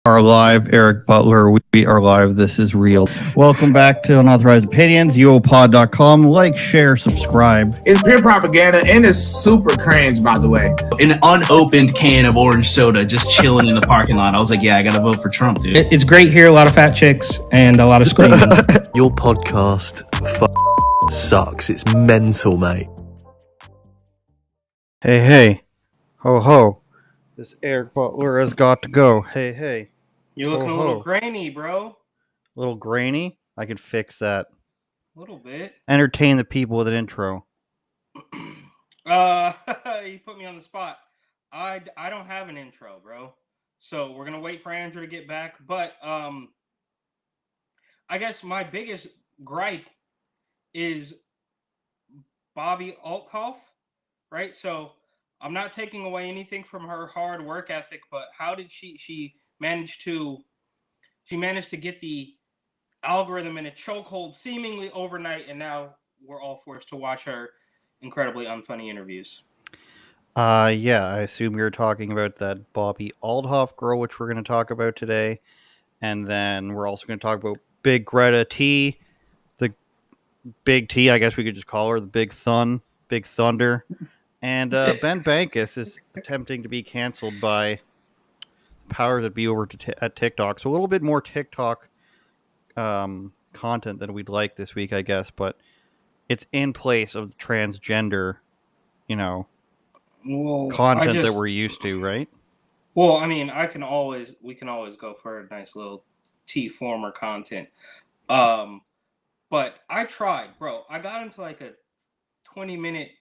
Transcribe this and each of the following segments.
Are live. Eric Butler. We are live. This is real. Welcome back to Unauthorized Opinions, UOPod.com. Like, share, subscribe. It's pure propaganda and it's super cringe, by the way. An unopened can of orange soda just chilling in the parking lot. I was like, yeah, I gotta vote for Trump, dude. It's great here, a lot of fat chicks and a lot of screaming. Your podcast sucks. It's mental, mate. Hey. Ho, ho. This Eric Butler has got to go. Hey. You're looking a little grainy, bro. A little grainy? I could fix that. A little bit. Entertain the people with an intro. You put me on the spot. I don't have an intro, bro. So we're gonna wait for Andrew to get back. But I guess my biggest gripe is Bobby Althoff, right? So I'm not taking away anything from her hard work ethic, but how did she managed to get the algorithm in a chokehold seemingly overnight, and now we're all forced to watch her incredibly unfunny interviews. Yeah, I assume you're talking about that Bobby Althoff girl, which we're going to talk about today. And then we're also going to talk about Big Greta T, the Big T, I guess we could just call her, the Big Thunder. And Ben Bankus is attempting to be canceled by powers that be over at TikTok. So a little bit more TikTok content than we'd like this week, I guess. But it's in place of the transgender, content that we're used to, right? Well, I mean, we can always go for a nice little T-former content. But I tried, bro. I got into like a 20-minute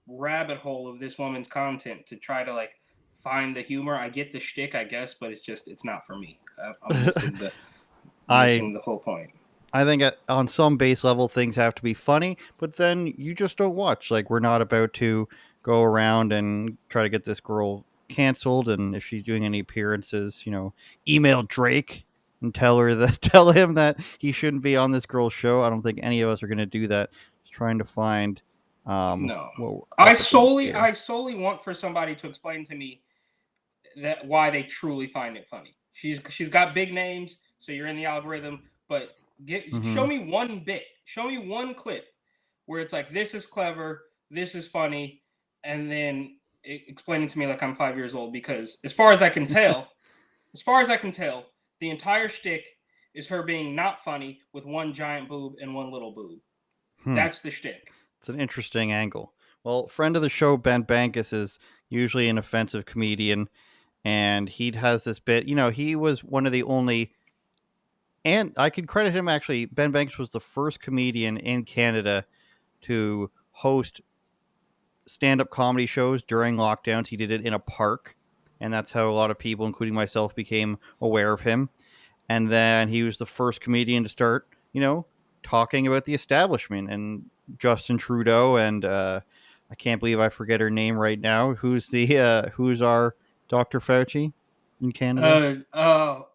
rabbit hole of this woman's content to try to like find the humor. I get the shtick, I guess, but it's not for me. I'm missing the whole point. I think on some base level things have to be funny, but then you just don't watch. Like, we're not about to go around and try to get this girl canceled, and if she's doing any appearances, email Drake and tell him that he shouldn't be on this girl's show. I don't think any of us are going to do that. Just trying to find no. I solely want for somebody to explain to me that why they truly find it funny. She's got big names, so you're in the algorithm, but show me one bit. Show me one clip where it's like, this is clever, this is funny, and then explain it to me like I'm 5 years old, because as far as I can tell, the entire shtick is her being not funny with one giant boob and one little boob. That's the shtick. It's an interesting angle. Well, friend of the show, Ben Bankus, is usually an offensive comedian, and he has this bit. He was one of the only, and I could credit him actually. Ben Bankus was the first comedian in Canada to host stand-up comedy shows during lockdowns. He did it in a park, and that's how a lot of people, including myself, became aware of him. And then he was the first comedian to start, talking about the establishment and Justin Trudeau, and I can't believe I forget her name right now. Who's our Dr. Fauci in Canada? I'm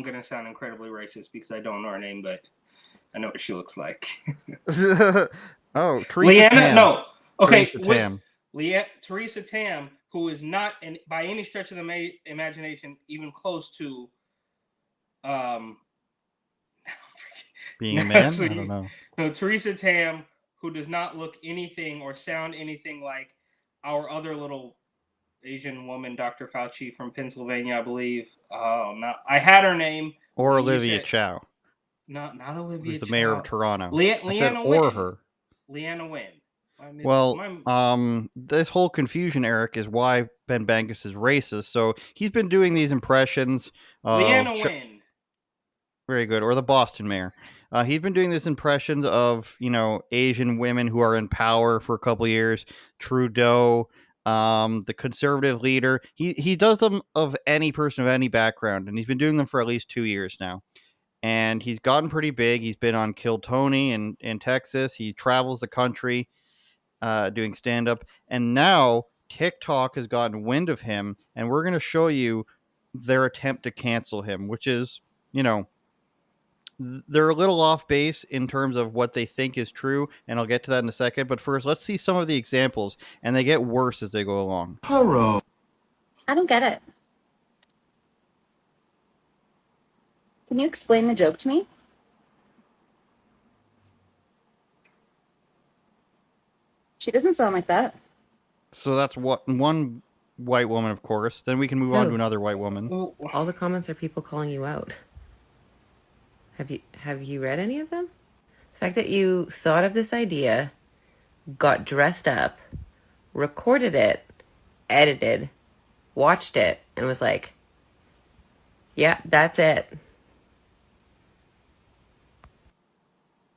gonna sound incredibly racist because I don't know her name, but I know what she looks like. Teresa Leanna? Tam. No. Okay. Teresa Tam, who is not by any stretch of the imagination even close to being a man. I don't know. No, Teresa Tam, who does not look anything or sound anything like our other little Asian woman, Dr. Fauci from Pennsylvania, I believe. Oh, no, I had her name. Or Olivia Chow. Not Olivia Chow. Who's the mayor of Toronto. Leanna Wynn. Or her. Leanna Wynn. This whole confusion, Eric, is why Ben Bankus is racist. So he's been doing these impressions of Leanna Wynn. Very good. Or the Boston mayor. He's been doing these impressions of, Asian women who are in power for a couple of years. Trudeau, the conservative leader. He does them of any person of any background, and he's been doing them for at least 2 years now. And he's gotten pretty big. He's been on Kill Tony in Texas. He travels the country doing stand-up. And now TikTok has gotten wind of him, and we're going to show you their attempt to cancel him, which is, they're a little off base in terms of what they think is true, and I'll get to that in a second. But first, let's see some of the examples, and they get worse as they go along. I don't get it. Can you explain the joke to me? She doesn't sound like that. So that's what one white woman, of course. Then we can move on to Who? another white woman. All the comments are people calling you out. Have you read any of them? The fact that you thought of this idea, got dressed up, recorded it, edited, watched it, and was like, yeah, that's it.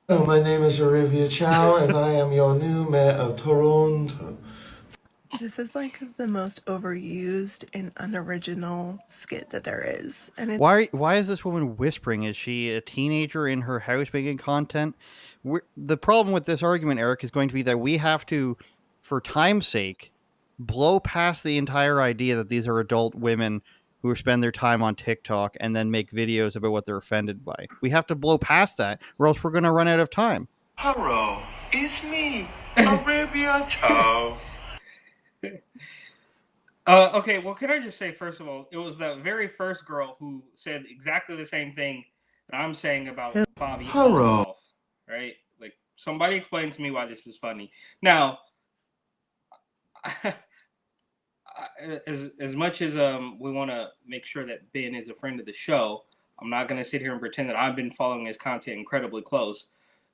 Hello, my name is Olivia Chow, and I am your new mayor of Toronto. This is like the most overused and unoriginal skit that there is. And it's Why is this woman whispering? Is she a teenager in her house making content? The problem with this argument, Eric, is going to be that we have to, for time's sake, blow past the entire idea that these are adult women who spend their time on TikTok and then make videos about what they're offended by. We have to blow past that, or else we're going to run out of time. Hello, it's me, Olivia Chow. Okay, well, can I just say, first of all, it was the very first girl who said exactly the same thing that I'm saying about Bobby Hello. Right? Like, somebody explain to me why this is funny. Now, as much as we want to make sure that Ben is a friend of the show, I'm not going to sit here and pretend that I've been following his content incredibly close.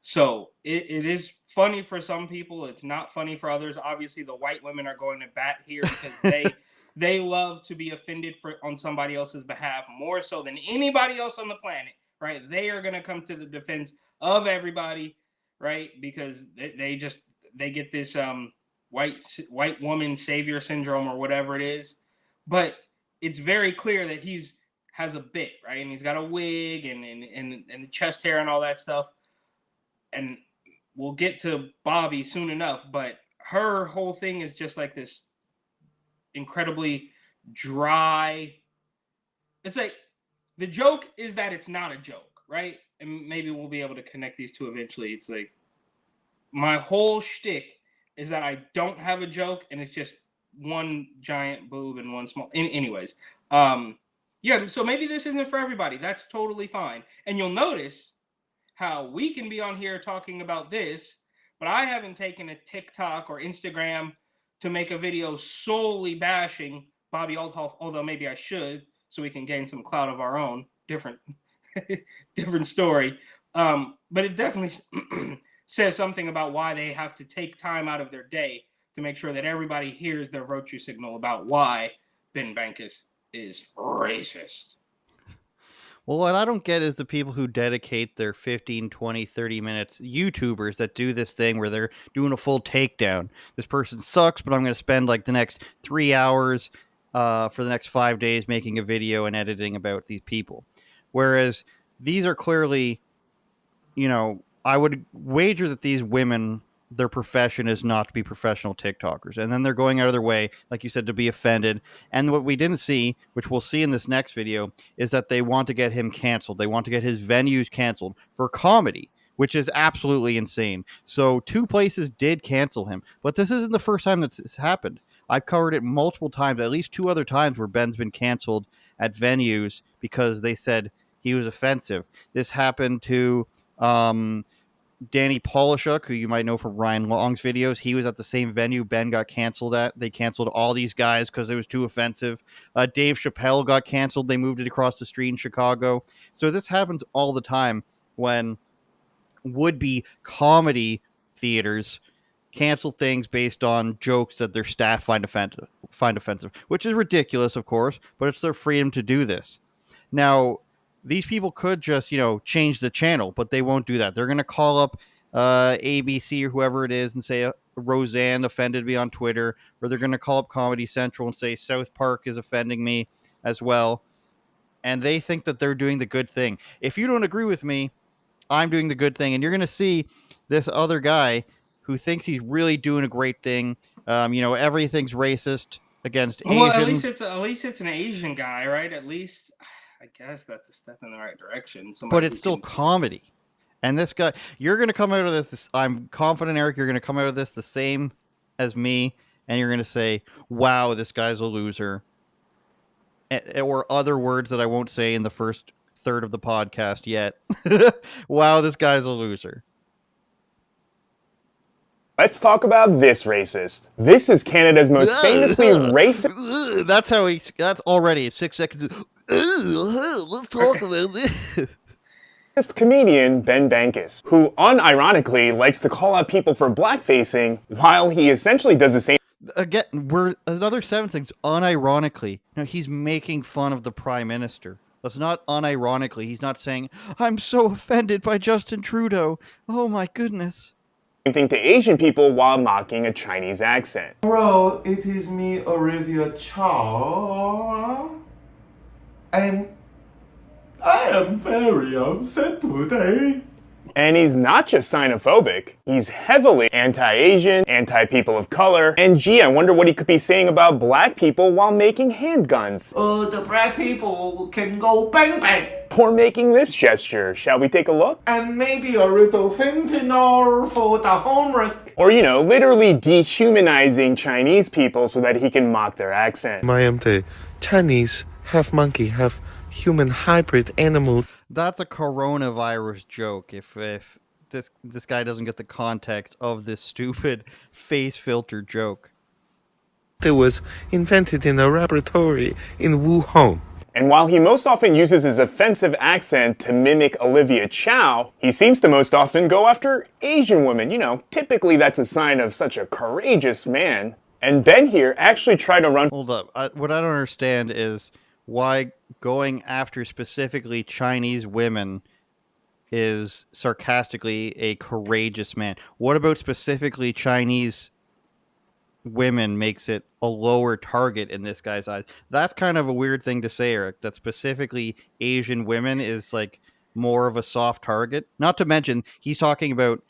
So it is funny for some people. It's not funny for others. Obviously, the white women are going to bat here because they love to be offended on somebody else's behalf more so than anybody else on the planet, right? They are going to come to the defense of everybody, right? Because they get this white woman savior syndrome or whatever it is. But it's very clear that has a bit, right? And he's got a wig and chest hair and all that stuff. And we'll get to Bobby soon enough, but her whole thing is just like this incredibly dry. It's like the joke is that it's not a joke, right? And maybe we'll be able to connect these two eventually. It's like my whole shtick is that I don't have a joke, and it's just one giant boob and one small. Anyways, yeah. So maybe this isn't for everybody. That's totally fine. And you'll notice how we can be on here talking about this, but I haven't taken a TikTok or Instagram to make a video solely bashing Bobby Althoff, although maybe I should, so we can gain some clout of our own. Different story. But it definitely says something about why they have to take time out of their day to make sure that everybody hears their virtue signal about why Ben Bankus is racist. Well, what I don't get is the people who dedicate their 15, 20, 30 minutes, YouTubers that do this thing where they're doing a full takedown. This person sucks, but I'm going to spend like the next 3 hours for the next 5 days making a video and editing about these people. Whereas these are clearly, I would wager that these women, their profession is not to be professional TikTokers. And then they're going out of their way, like you said, to be offended. And what we didn't see, which we'll see in this next video, is that they want to get him canceled. They want to get his venues canceled for comedy, which is absolutely insane. So 2 places did cancel him. But this isn't the first time that this happened. I've covered it multiple times, at least 2 other times where Ben's been canceled at venues because they said he was offensive. This happened to Danny Polishuk, who you might know from Ryan Long's videos. He was at the same venue Ben got canceled at. They canceled all these guys because it was too offensive. Dave Chappelle got canceled. They moved it across the street in Chicago. So this happens all the time when would-be comedy theaters cancel things based on jokes that their staff find offensive, which is ridiculous, of course, but it's their freedom to do this. Now, these people could just, change the channel, but they won't do that. They're going to call up ABC or whoever it is and say Roseanne offended me on Twitter, or they're going to call up Comedy Central and say South Park is offending me as well. And they think that they're doing the good thing. If you don't agree with me, I'm doing the good thing. And you're going to see this other guy who thinks he's really doing a great thing. Everything's racist against Asians. Well, at least it's an Asian guy, right? At least I guess that's a step in the right direction. But it's still comedy. And this guy, you're going to come out of this, I'm confident, Eric, you're going to come out of this the same as me, and you're going to say, wow, this guy's a loser. Or other words that I won't say in the first third of the podcast yet. Wow, this guy's a loser. Let's talk about this racist. This is Canada's most famously racist. That's already 6 seconds. Let's talk about this. Comedian Ben Bankus, who unironically likes to call out people for blackfacing while he essentially does the same. Again, we're another 7 things. Unironically, no, he's making fun of the prime minister. That's not unironically. He's not saying, "I'm so offended by Justin Trudeau. Oh my goodness." Thing to Asian people while mocking a Chinese accent. Hello, it is me, Olivia Chow. And I am very upset today. And he's not just xenophobic, he's heavily anti-Asian, anti-people of color, and gee, I wonder what he could be saying about black people while making handguns. The black people can go bang bang. Or making this gesture. Shall we take a look? And maybe a little fentanyl for the homeless. Or, literally dehumanizing Chinese people so that he can mock their accent. I am the Chinese, half monkey, half human hybrid animal. That's a coronavirus joke. If this guy doesn't get the context of this stupid face filter joke. It was invented in a laboratory in Wuhan. And while he most often uses his offensive accent to mimic Olivia Chow, he seems to most often go after Asian women. Typically that's a sign of such a courageous man. And Ben here actually tried to run... Hold up. What I don't understand is why going after specifically Chinese women is sarcastically a courageous man. What about specifically Chinese women makes it a lower target in this guy's eyes? That's kind of a weird thing to say, Eric, that specifically Asian women is like more of a soft target. Not to mention, he's talking about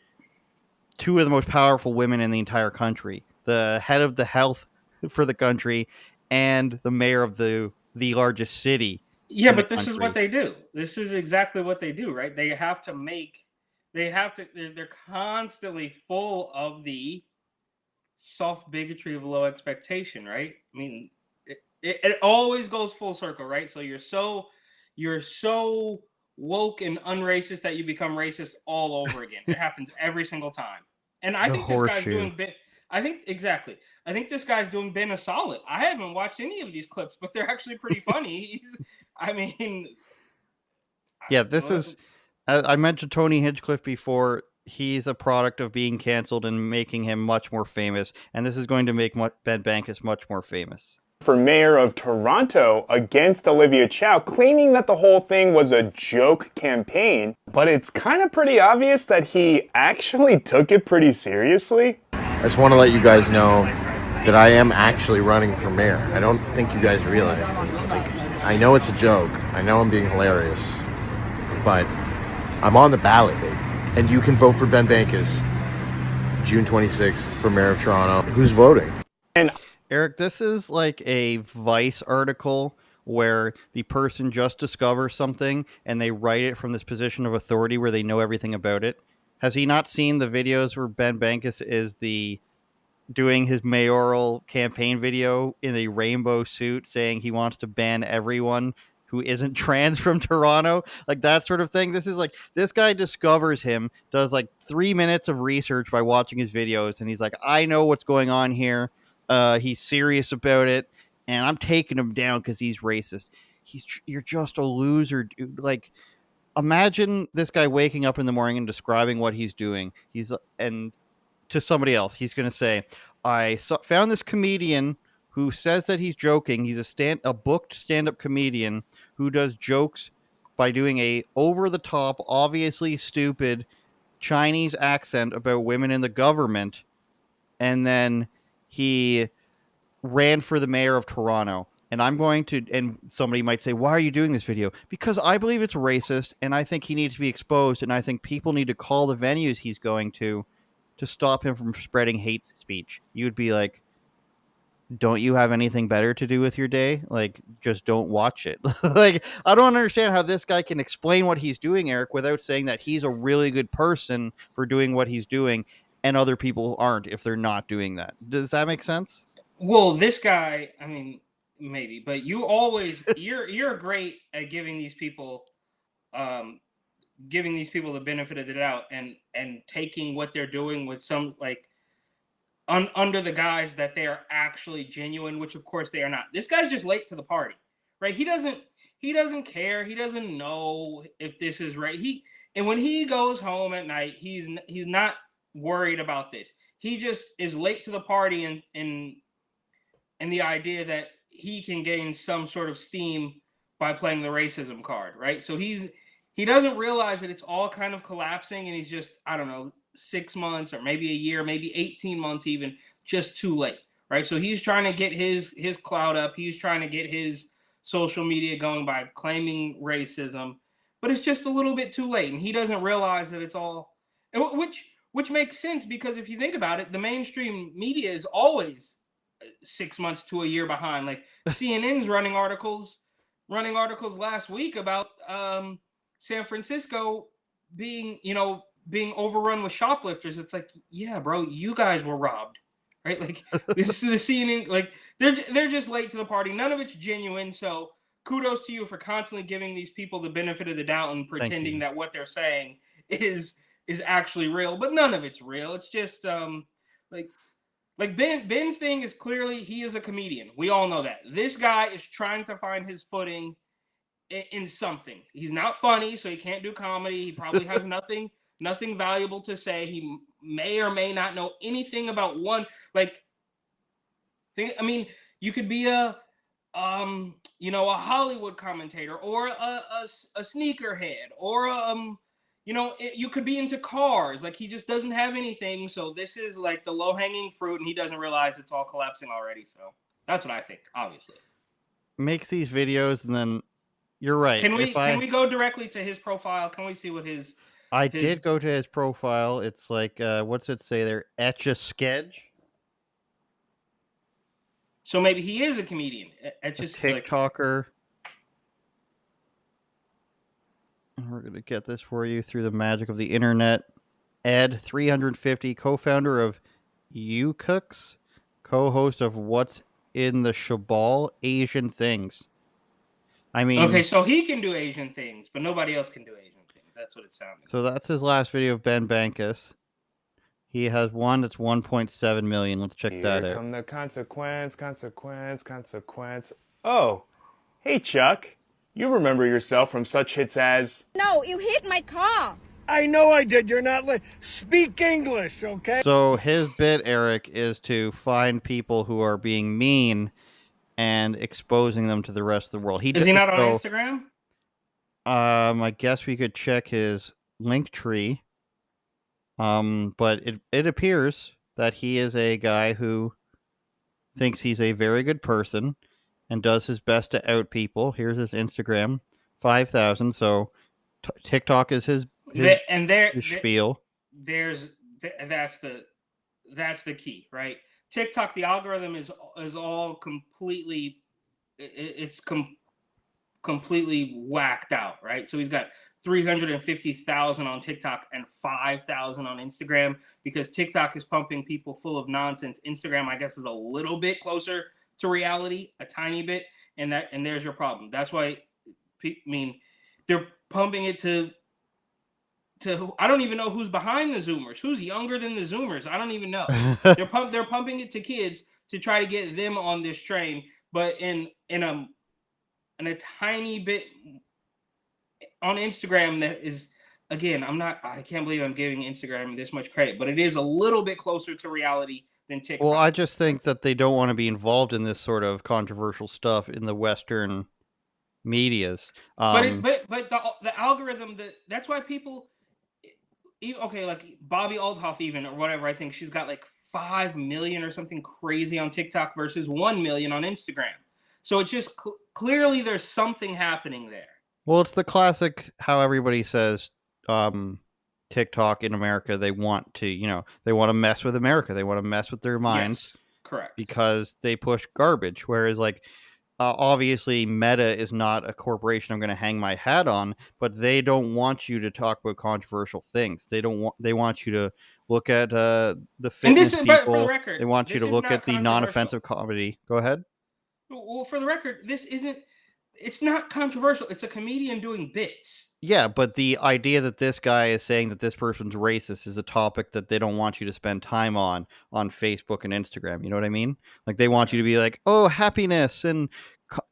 two of the most powerful women in the entire country, the head of the health for the country and the mayor of the largest city. Yeah, but this is what they do. This is exactly what they do, right? They're constantly full of the soft bigotry of low expectation, right? I mean, it always goes full circle, right? So you're so woke and unracist that you become racist all over again. It happens every single time. And I think this guy's doing I think this guy's doing Ben a solid. I haven't watched any of these clips, but they're actually pretty funny. This is, I mentioned Tony Hinchcliffe before. He's a product of being canceled and making him much more famous. And this is going to make Ben Bankus much more famous. For mayor of Toronto against Olivia Chow, claiming that the whole thing was a joke campaign. But it's kind of pretty obvious that he actually took it pretty seriously. I just want to let you guys know that I am actually running for mayor. I don't think you guys realize. I know it's a joke. I know I'm being hilarious. But I'm on the ballot, baby. And you can vote for Ben Bankus June 26th for mayor of Toronto. Who's voting? And Eric, this is like a Vice article where the person just discovers something and they write it from this position of authority where they know everything about it. Has he not seen the videos where Ben Bankus is doing his mayoral campaign video in a rainbow suit saying he wants to ban everyone who isn't trans from Toronto? Like that sort of thing. This is like, this guy discovers him, does like 3 minutes of research by watching his videos, and he's like, I know what's going on here. He's serious about it, and I'm taking him down because he's racist. You're just a loser, dude. Like, imagine this guy waking up in the morning and describing what he's doing. And to somebody else, he's going to say, I found this comedian who says that he's joking. He's a booked stand-up comedian who does jokes by doing a over-the-top, obviously stupid Chinese accent about women in the government. And then he ran for the mayor of Toronto. And somebody might say, why are you doing this video? Because I believe it's racist, and I think he needs to be exposed, and I think people need to call the venues he's going to stop him from spreading hate speech. You'd be like, don't you have anything better to do with your day? Like, just don't watch it. Like, I don't understand how this guy can explain what he's doing, Eric, without saying that he's a really good person for doing what he's doing, and other people aren't if they're not doing that. Does that make sense? Well, this guy, I mean, maybe, but you're great at giving these people giving these people the benefit of the doubt and taking what they're doing with some like under the guise that they are actually genuine, which of course they are not. This guy's just late to the party, right? He doesn't care. He doesn't know if this is right. And when he goes home at night, he's not worried about this. He just is late to the party and the idea that he can gain some sort of steam by playing the racism card, right? So he doesn't realize that it's all kind of collapsing, and he's just, I don't know, 6 months or maybe a year, maybe 18 months even, just too late, right? So he's trying to get his clout up. He's trying to get his social media going by claiming racism, but it's just a little bit too late, and he doesn't realize that it's all, which makes sense, because if you think about it, the mainstream media is always 6 months to a year behind. Like CNN's running articles last week about San Francisco being overrun with shoplifters. It's like, yeah, bro, you guys were robbed, right? Like this is the CNN. Like they're just late to the party. None of it's genuine. So kudos to you for constantly giving these people the benefit of the doubt and pretending that what they're saying is actually real, but none of it's real. It's just like Ben's thing is clearly he is a comedian. We all know that. This guy is trying to find his footing in something. He's not funny, so he can't do comedy. He probably has nothing valuable to say. He may or may not know anything about one. You could be a Hollywood commentator or a sneakerhead or you could be into cars. Like, he just doesn't have anything. So this is like the low-hanging fruit, and he doesn't realize it's all collapsing already. So that's what I think, obviously. Makes these videos, and then you're right. Can we go directly to his profile? Can we see what his... I did go to his profile. It's like, what's it say there? Etch-a-sketch? So maybe he is a comedian. A TikToker. And we're going to get this for you through the magic of the internet. Ed, 350, co-founder of UCooks, co-host of What's in the Shabal, Asian Things. I mean... Okay, so he can do Asian things, but nobody else can do Asian things. That's what it sounded. So that's his last video of Ben Bankus. He has one that's 1.7 million. Let's check that out. Here come the consequence. Oh, hey, Chuck. You remember yourself from such hits as... No, you hit my car. I know I did. You're not speak English, okay? So his bit, Eric, is to find people who are being mean and exposing them to the rest of the world. Is he not on Instagram? I guess we could check his link tree. But it appears that he is a guy who thinks he's a very good person and does his best to out people. Here's his Instagram, 5,000. So TikTok is his spiel. That's the key, right? TikTok, the algorithm is all completely, completely whacked out, right? So he's got 350,000 on TikTok and 5,000 on Instagram, because TikTok is pumping people full of nonsense. Instagram, I guess, is a little bit closer to reality, a tiny bit, and there's your problem. That's why, they're pumping it to I don't even know who's behind the Zoomers, who's younger than the Zoomers. I don't even know. They're pumping it to kids to try to get them on this train, but in a tiny bit on Instagram that is, again, I can't believe I'm giving Instagram this much credit, but it is a little bit closer to reality than TikTok. Well, I just think that they don't want to be involved in this sort of controversial stuff in the Western medias. But the algorithm, that's why people, okay, like Bobby Aldhoff even, or whatever, I think she's got like 5 million or something crazy on TikTok versus 1 million on Instagram. So it's just clearly there's something happening there. Well, it's the classic how everybody says TikTok in America, they want to, they want to mess with America. They want to mess with their minds. Yes, correct. Because they push garbage. Whereas, like, obviously Meta is not a corporation I'm going to hang my hat on, but they don't want you to talk about controversial things. They want you to look at the fitness people. But for the record, they want you to look at the non-offensive comedy. Go ahead. Well, for the record, this isn't It's not controversial. It's a comedian doing bits. Yeah, but the idea that this guy is saying that this person's racist is a topic that they don't want you to spend time on Facebook and Instagram. You know what I mean? Like they want you to be like, "Oh, happiness and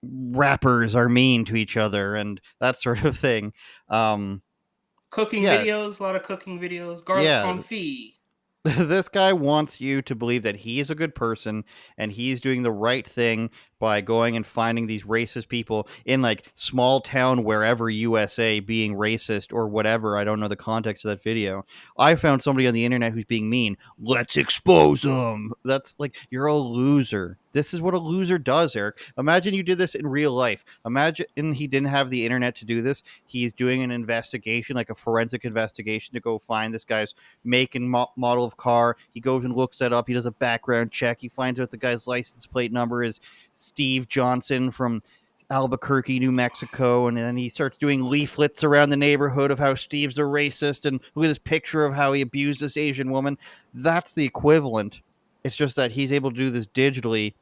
rappers are mean to each other," and that sort of thing. Cooking Yeah, videos, a lot of cooking videos. Garlic yeah. confit. This guy wants you to believe that he is a good person and he's doing the right thing by going and finding these racist people in like small town wherever USA being racist or whatever. I don't know the context of that video. I found somebody on the internet who's being mean. Let's expose them. That's like, you're a loser. This is what a loser does, Eric. Imagine you did this in real life. Imagine he didn't have the internet to do this. He's doing an investigation, like a forensic investigation, to go find this guy's make and model of car. He goes and looks that up. He does a background check. He finds out the guy's license plate number is Steve Johnson from Albuquerque, New Mexico, and then he starts doing leaflets around the neighborhood of how Steve's a racist and look at this picture of how he abused this Asian woman. That's the equivalent. It's just that he's able to do this digitally,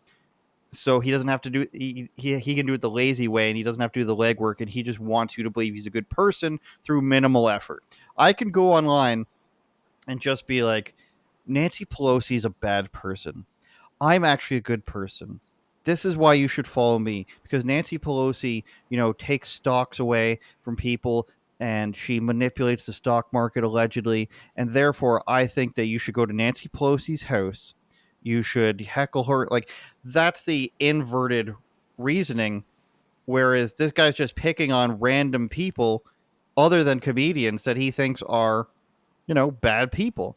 so he doesn't have to do he can do it the lazy way, and he doesn't have to do the legwork, and he just wants you to believe he's a good person through minimal effort. I can go online and just be like, Nancy Pelosi is a bad person. I'm actually a good person. This is why you should follow me, because Nancy Pelosi, takes stocks away from people and she manipulates the stock market allegedly. And therefore, I think that you should go to Nancy Pelosi's house. You should heckle her. Like, that's the inverted reasoning. Whereas this guy's just picking on random people other than comedians that he thinks are, bad people.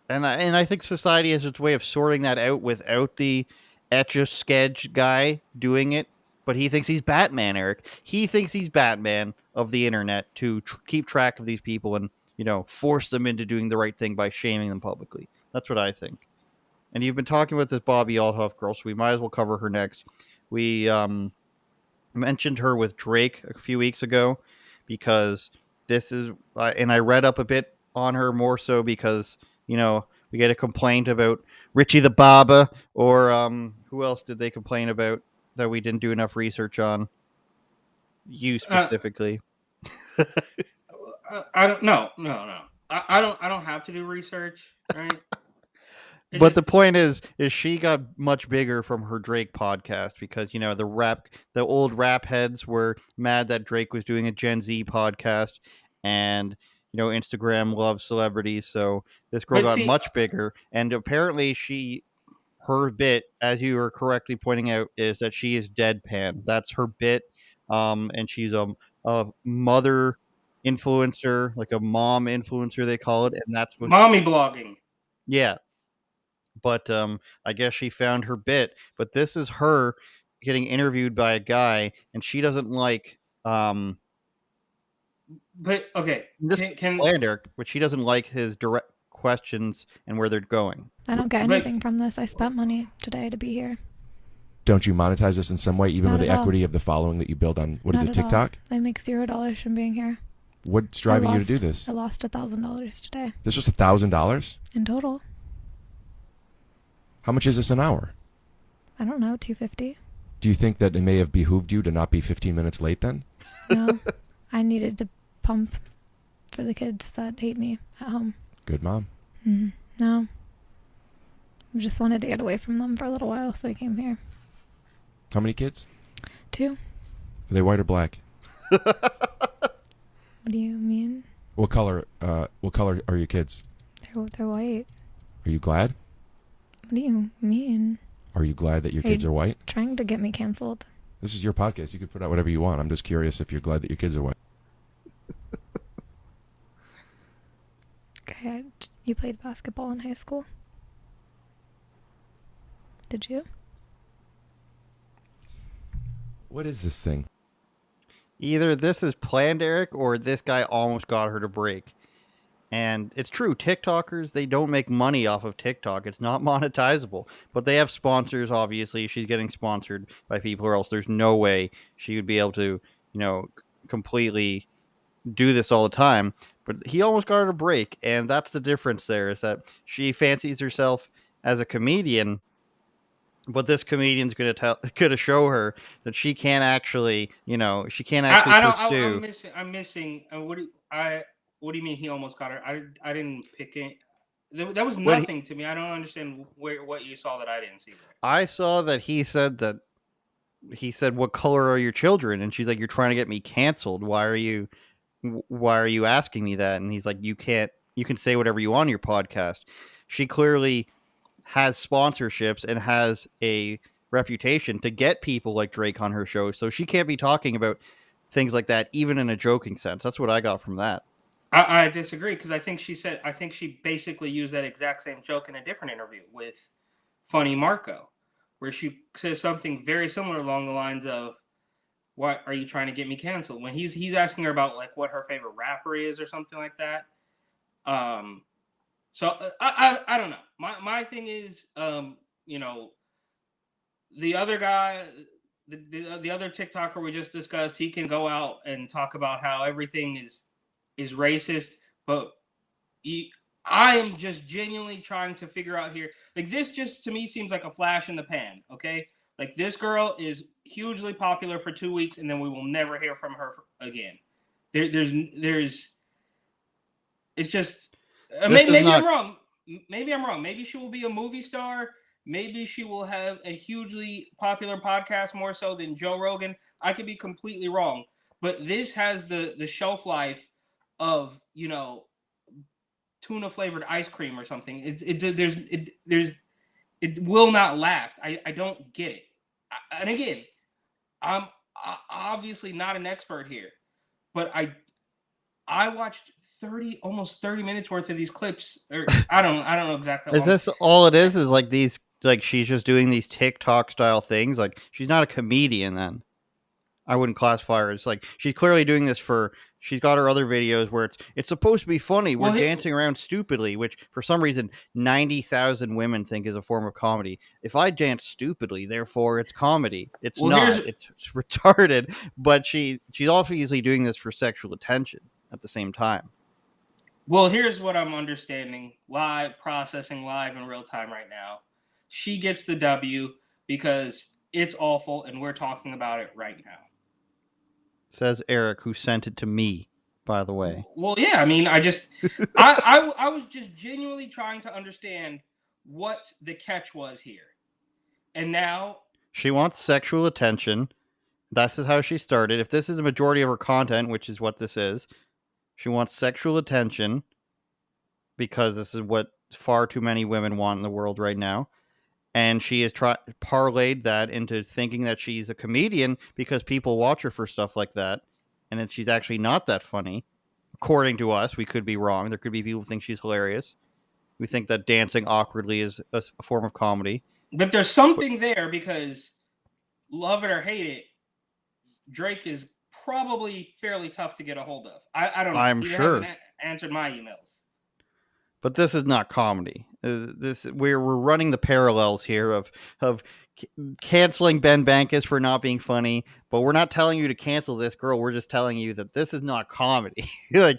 And I think society has its way of sorting that out without the Etch-a-Sketch guy doing it. But he thinks he's Batman, Eric. He thinks he's Batman of the internet to keep track of these people and, force them into doing the right thing by shaming them publicly. That's what I think. And you've been talking about this Bobby Althoff girl, so we might as well cover her next. We mentioned her with Drake a few weeks ago because this is, and I read up a bit on her more so because, we get a complaint about Richie the Baba, or who else did they complain about that we didn't do enough research on? You specifically. I don't. No. I don't have to do research, right? But the point is she got much bigger from her Drake podcast because, the old rap heads were mad that Drake was doing a Gen Z podcast, and, Instagram loves celebrities. So this girl got much bigger. And apparently her bit, as you were correctly pointing out, is that she is deadpan. That's her bit. And she's a mother influencer, like a mom influencer, they call it. And that's what mommy blogging. Yeah. But I guess she found her bit. But this is her getting interviewed by a guy, and she doesn't like. But okay, this Eric, but she doesn't like his direct questions and where they're going. I don't get anything from this. I spent money today to be here. Don't you monetize this in some way, even Not with the at all. equity of the following that you build on? What is Not it, at all. TikTok? I make $0 from being here. What's driving you to do this? I lost $1,000 today This was $1,000. in total. How much is this an hour? I don't know, $250. Do you think that it may have behooved you to not be 15 minutes late then? No, I needed to pump for the kids that hate me at home. Good mom. No, I just wanted to get away from them for a little while, so I came here. How many kids? 2. Are they white or black? What do you mean? What color are your kids? They're white. Are you glad? What do you mean? Are you glad that your kids are white? Trying to get me canceled. This is your podcast. You can put out whatever you want. I'm just curious if you're glad that your kids are white. Okay, you played basketball in high school? Did you? What is this thing? Either this is planned, Eric, or this guy almost got her to break. And it's true, TikTokers, they don't make money off of TikTok. It's not monetizable. But they have sponsors, obviously. She's getting sponsored by people, or else there's no way she would be able to, completely do this all the time. But he almost got her to break. And that's the difference there, is that she fancies herself as a comedian, But this comedian's gonna show her that she can't actually, she can't actually pursue. I'm missing. What do you mean he almost got her? I didn't pick it. That was What nothing to me. I don't understand what you saw that I didn't see there. I saw that he said, "What color are your children?" And she's like, "You're trying to get me canceled. Why are you asking me that?" And he's like, "You can't. You can say whatever you want on your podcast." She clearly has sponsorships and has a reputation to get people like Drake on her show, so she can't be talking about things like that, even in a joking sense. That's what I got from that. I disagree because I think she basically used that exact same joke in a different interview with Funny Marco, where she says something very similar along the lines of, "Why are you trying to get me canceled?" When he's asking her about like what her favorite rapper is or something like that. So I don't know. My thing is, the other guy, the other TikToker we just discussed, he can go out and talk about how everything is racist, but I am just genuinely trying to figure out here. Like this, just to me seems like a flash in the pan. Okay, like this girl is hugely popular for 2 weeks, and then we will never hear from her again. There's, it's just maybe I'm wrong. Maybe I'm wrong. Maybe she will be a movie star. Maybe she will have a hugely popular podcast more so than Joe Rogan. I could be completely wrong, but this has the shelf life of tuna flavored ice cream or something. It will not last. I don't get it. And again, I'm obviously not an expert here, but I watched almost 30 minutes worth of these clips, or I don't know exactly. Is this all it is? Is like these, like she's just doing these TikTok style things? Like she's not a comedian then. I wouldn't classify her as like, she's clearly doing this for, she's got her other videos where it's supposed to be funny. We're dancing around stupidly, which for some reason 90,000 women think is a form of comedy. If I dance stupidly, therefore it's comedy. It's not. It's retarded. But she's obviously doing this for sexual attention at the same time. Well, here's what I'm understanding, processing live in real time right now. She gets the W because it's awful and we're talking about it right now. Says Eric, who sent it to me, by the way. Well, yeah, I mean, I was just genuinely trying to understand what the catch was here. And now she wants sexual attention. That's how she started. If this is the majority of her content, which is what this is, she wants sexual attention because this is what far too many women want in the world right now. And she has parlayed that into thinking that she's a comedian because people watch her for stuff like that. And that she's actually not that funny. According to us, we could be wrong. There could be people who think she's hilarious. We think that dancing awkwardly is a form of comedy. But there's something there because, love it or hate it, Drake is probably fairly tough to get a hold of. I don't know. I'm sure. Hasn't answered my emails. But this is not comedy. We're running the parallels here of canceling Ben Bankus for not being funny, but we're not telling you to cancel this girl. We're just telling you that this is not comedy. No.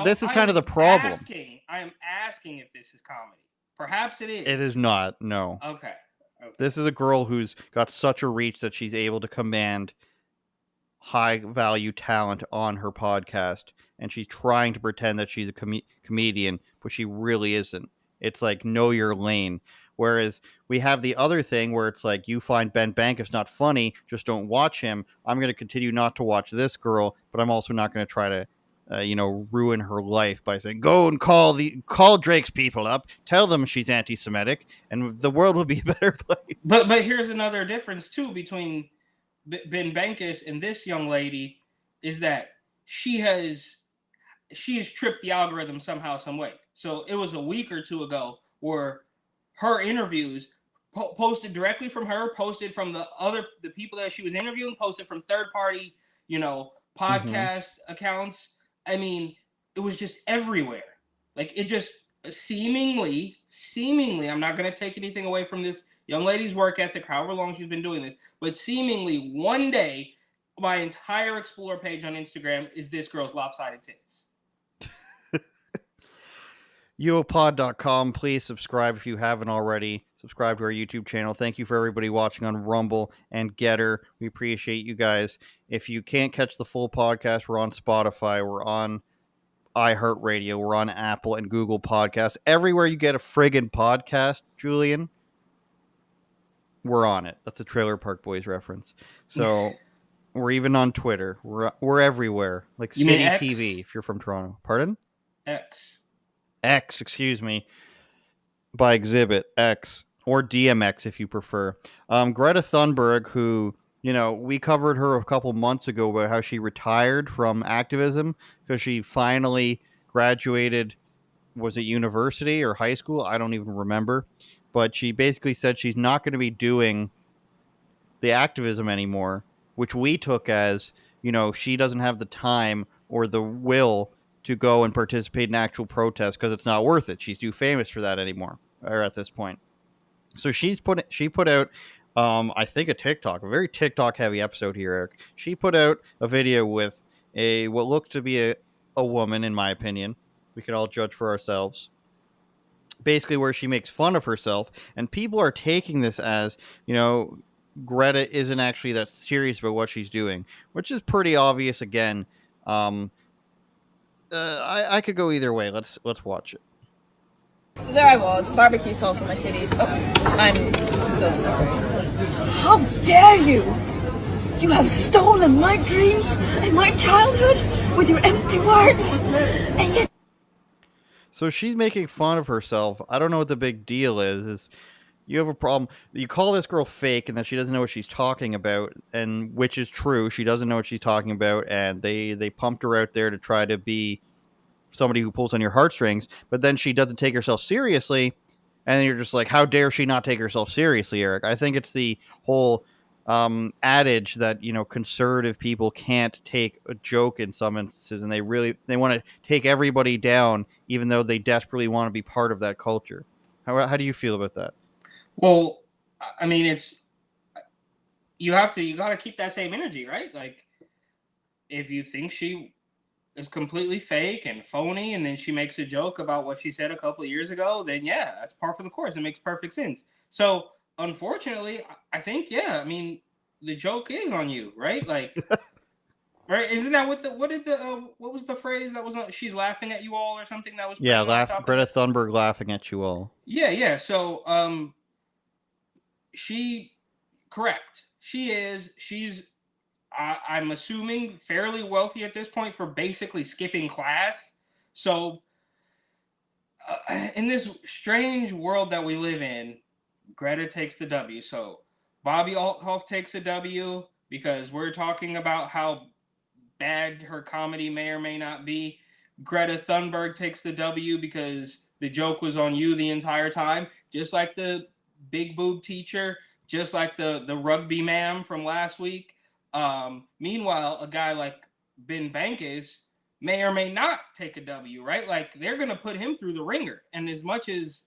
This is kind of the problem. I am asking if this is comedy. Perhaps it is. It is not. No. Okay. This is a girl who's got such a reach that she's able to command high value talent on her podcast, and she's trying to pretend that she's a comedian, but she really isn't. It's like, know your lane. Whereas we have the other thing where it's like, you find Ben Bankus not funny, just don't watch him. I'm going to continue not to watch this girl, but I'm also not going to try to ruin her life by saying, go and call Drake's people up, tell them she's anti-Semitic, and the world will be a better place. But here's another difference too between Ben Bankus and this young lady is that she has tripped the algorithm somehow, some way. So it was a week or two ago where her interviews posted directly from her, posted from the people that she was interviewing, posted from third party, podcast accounts. I mean, it was just everywhere. Like it just seemingly, I'm not going to take anything away from this young lady's work ethic, however long she's been doing this, but seemingly one day, my entire Explore page on Instagram is this girl's lopsided tits. UOPod.com. Please subscribe if you haven't already. subscribe to our YouTube channel. Thank you for everybody watching on Rumble and Getter. We appreciate you guys. If you can't catch the full podcast, we're on Spotify, we're on iHeartRadio, we're on Apple and Google Podcasts. Everywhere you get a friggin' podcast, Julian, we're on it. That's a Trailer Park Boys reference. So we're even on Twitter. We're everywhere. Like You mean City X? TV if you're from Toronto. Pardon? X. X, excuse me. By Exhibit X or DMX if you prefer. Greta Thunberg, who, we covered her a couple months ago about how she retired from activism because she finally graduated. Was it university or high school? I don't even remember. But she basically said she's not going to be doing the activism anymore, which we took as, she doesn't have the time or the will to go and participate in actual protests because it's not worth it. She's too famous for that anymore, or at this point. So she put out, I think a very TikTok heavy episode here, Eric. She put out a video with what looked to be a woman, in my opinion. We could all judge for ourselves. Basically, where she makes fun of herself, and people are taking this as, Greta isn't actually that serious about what she's doing, which is pretty obvious. Again, I could go either way. Let's watch it. So there I was, barbecue sauce on my titties. Oh, I'm so sorry. How dare you! You have stolen my dreams and my childhood with your empty words, and yet. So she's making fun of herself. I don't know what the big deal is you have a problem. You call this girl fake and that she doesn't know what she's talking about, and which is true. She doesn't know what she's talking about, and they pumped her out there to try to be somebody who pulls on your heartstrings, but then she doesn't take herself seriously, and then you're just like, how dare she not take herself seriously, Eric? I think it's the whole adage that, conservative people can't take a joke in some instances, and they want to take everybody down, even though they desperately want to be part of that culture. How do you feel about that? Well, I mean, you got to keep that same energy, right? Like, if you think she is completely fake and phony, and then she makes a joke about what she said a couple of years ago, then yeah, that's par for the course. It makes perfect sense. So, unfortunately, I think, I mean, the joke is on you, right? Like, right? Isn't that what was the phrase that was she's laughing at you all or something that was? Yeah, Greta Thunberg laughing at you all. Yeah. So, correct. She's I'm assuming fairly wealthy at this point for basically skipping class. So in this strange world that we live in, Greta takes the W. So Bobby Althoff takes a W because we're talking about how bad her comedy may or may not be. Greta Thunberg takes the W because the joke was on you the entire time, just like the big boob teacher, just like the rugby ma'am from last week. Meanwhile, a guy like Ben Bankes may or may not take a W, right? Like, they're going to put him through the ringer. And as much as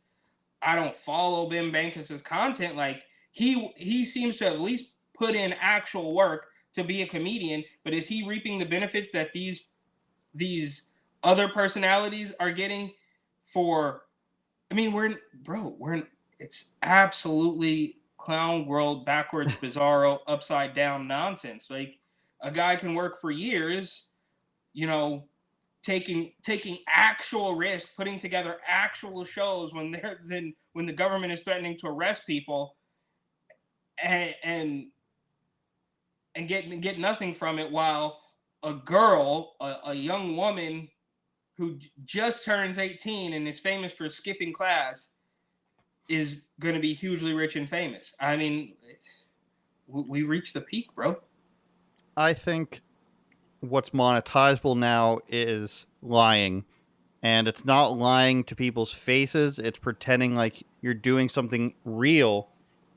I don't follow Ben Bankes' content, like, he seems to at least put in actual work to be a comedian, but is he reaping the benefits that these other personalities are getting for? I mean, it's absolutely clown world, backwards, bizarro, upside down nonsense. Like, a guy can work for years, taking actual risk, putting together actual shows when the government is threatening to arrest people, and get nothing from it, while a girl, a young woman who just turns 18 and is famous for skipping class, is going to be hugely rich and famous. I mean, we reached the peak, bro. I think what's monetizable now is lying. And it's not lying to people's faces. It's pretending like you're doing something real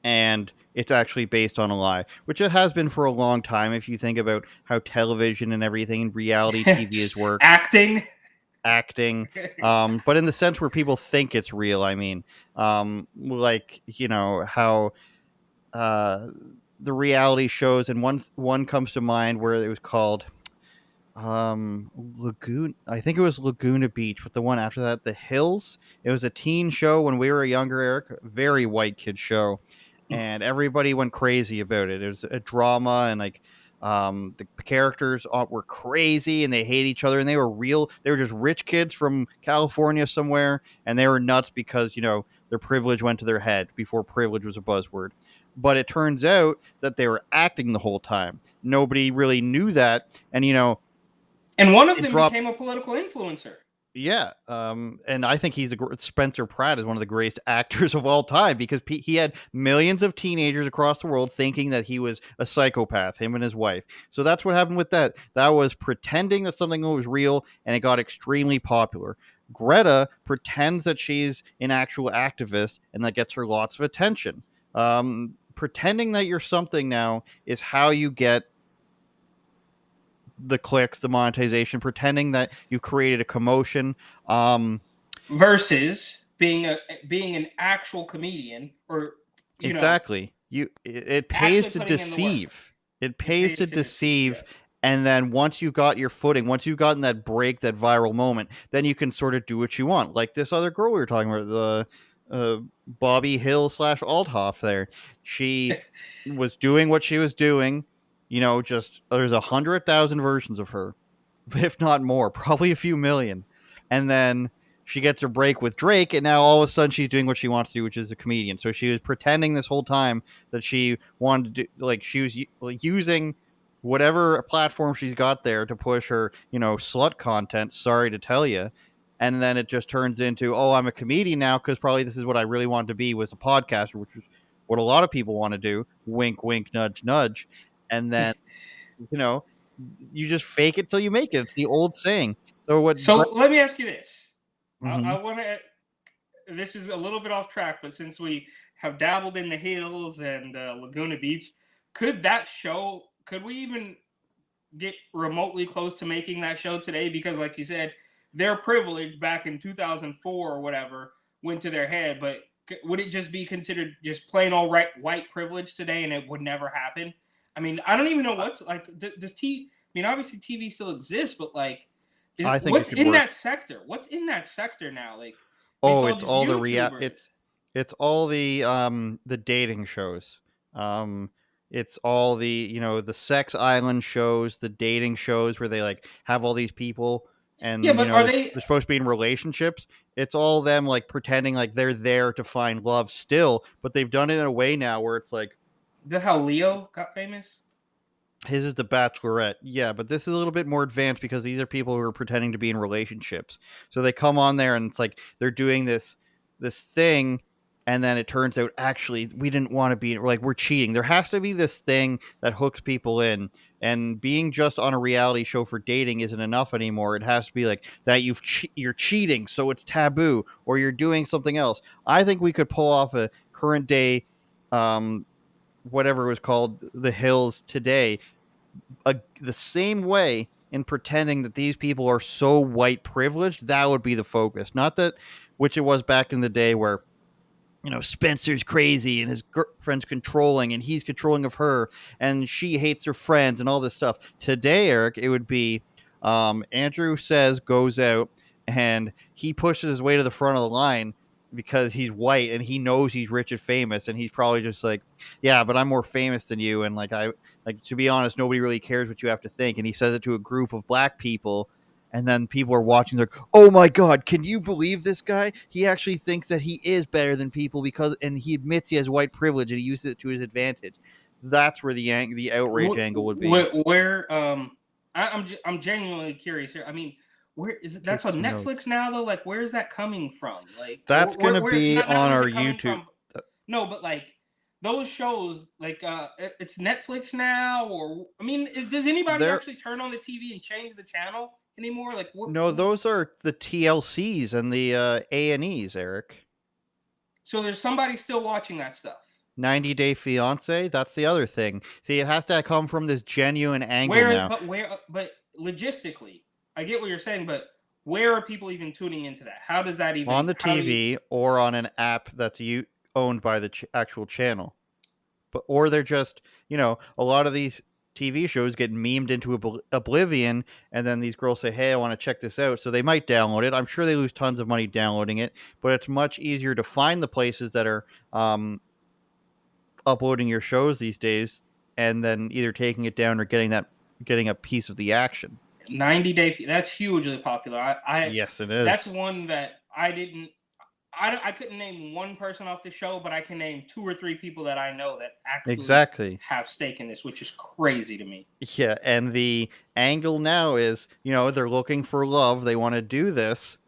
and it's actually based on a lie, which it has been for a long time. If you think about how television and everything, reality TV is work. Acting. But in the sense where people think it's real, I mean, like, how the reality shows, and one comes to mind where it was called, Lagoon. I think it was Laguna Beach, but the one after that, The Hills. It was a teen show when we were younger, Eric. Very white kid show, and everybody went crazy about it. It was a drama, and like the characters were crazy, and they hate each other, and they were real. They were just rich kids from California somewhere, and they were nuts because their privilege went to their head before privilege was a buzzword. But it turns out that they were acting the whole time. Nobody really knew that, and And one of it them dropped. became a political influencer. Yeah, and I think Spencer Pratt is one of the greatest actors of all time because he had millions of teenagers across the world thinking that he was a psychopath, him and his wife. So that's what happened with that. That was pretending that something was real, and it got extremely popular. Greta pretends that she's an actual activist, and that gets her lots of attention. Pretending that you're something now is how you get the clicks, the monetization, pretending that you created a commotion. Versus being an actual comedian, or Exactly. It pays to putting in the work. deceive. It pays to deceive. And then once you got your footing, once you've gotten that break, that viral moment, then you can sort of do what you want. Like this other girl we were talking about, the Bobby Hill / Althoff there. She was doing what she was doing. Just there's 100,000 versions of her, if not more, probably a few million. And then she gets her break with Drake, and now all of a sudden she's doing what she wants to do, which is a comedian. So she was pretending this whole time that she wanted to do, like she was using whatever platform she's got there to push her, slut content. Sorry to tell you. And then it just turns into, oh, I'm a comedian now because probably this is what I really wanted to be, was a podcaster, which is what a lot of people want to do. Wink, wink, nudge, nudge. And then, you just fake it till you make it. It's the old saying. So let me ask you this. Mm-hmm. I want to. This is a little bit off track, but since we have dabbled in the hills and Laguna Beach, could we even get remotely close to making that show today? Because, like you said, their privilege back in 2004 or whatever went to their head. But would it just be considered just plain old white privilege today, and it would never happen? I mean, I don't even know what's like. Does TV? I mean, obviously TV still exists, but like, I think what's in that sector? What's in that sector now? Like, it's all the it's all the dating shows. It's all the the sex island shows, the dating shows where they like have all these people and but they're supposed to be in relationships. It's all them like pretending like they're there to find love still, but they've done it in a way now where it's like, is that how Leo got famous? His is The Bachelorette. Yeah, but this is a little bit more advanced because these are people who are pretending to be in relationships. So they come on there and it's like they're doing this thing, and then it turns out actually we didn't want to be like, we're cheating. There has to be this thing that hooks people in, and being just on a reality show for dating isn't enough anymore. It has to be like that you're cheating, so it's taboo, or you're doing something else. I think we could pull off a current day whatever it was called, The Hills today, the same way, in pretending that these people are so white privileged. That would be the focus, not that which it was back in the day where Spencer's crazy and his girlfriend's controlling and he's controlling of her and she hates her friends and all this stuff. Today, Eric, it would be Andrew goes out and he pushes his way to the front of the line because he's white and he knows he's rich and famous, and he's probably just like, yeah, but I'm more famous than you, and like to be honest, nobody really cares what you have to think. And he says it to a group of black people, and then people are watching, they're like, oh my god, can you believe this guy? He actually thinks that he is better than people and he admits he has white privilege and he uses it to his advantage. That's where the outrage angle would be. Where I'm genuinely curious here. I mean, where is it? That's on Netflix now, though. Like, where is that coming from? Like, that's going to be on our YouTube. No, but like those shows, like it's Netflix now, or I mean, does anybody actually turn on the TV and change the channel anymore? Like, no, those are the TLCs and the A&Es, Eric. So there's somebody still watching that stuff. 90 Day Fiance, that's the other thing. See, it has to come from this genuine angle now. But logistically, I get what you're saying, but where are people even tuning into that? How does that even... On the TV or on an app that's owned by the actual channel. Or they're just, a lot of these TV shows get memed into oblivion, and then these girls say, "Hey, I want to check this out," so they might download it. I'm sure they lose tons of money downloading it, but it's much easier to find the places that are uploading your shows these days, and then either taking it down or getting a piece of the action. 90 Day. That's hugely popular. Yes, it That's is. one that I couldn't name one person off the show, but I can name 2 or 3 people that I know that actually Exactly. have stake in this, which is crazy to me. Yeah, and the angle now is, they're looking for love. They want to do this,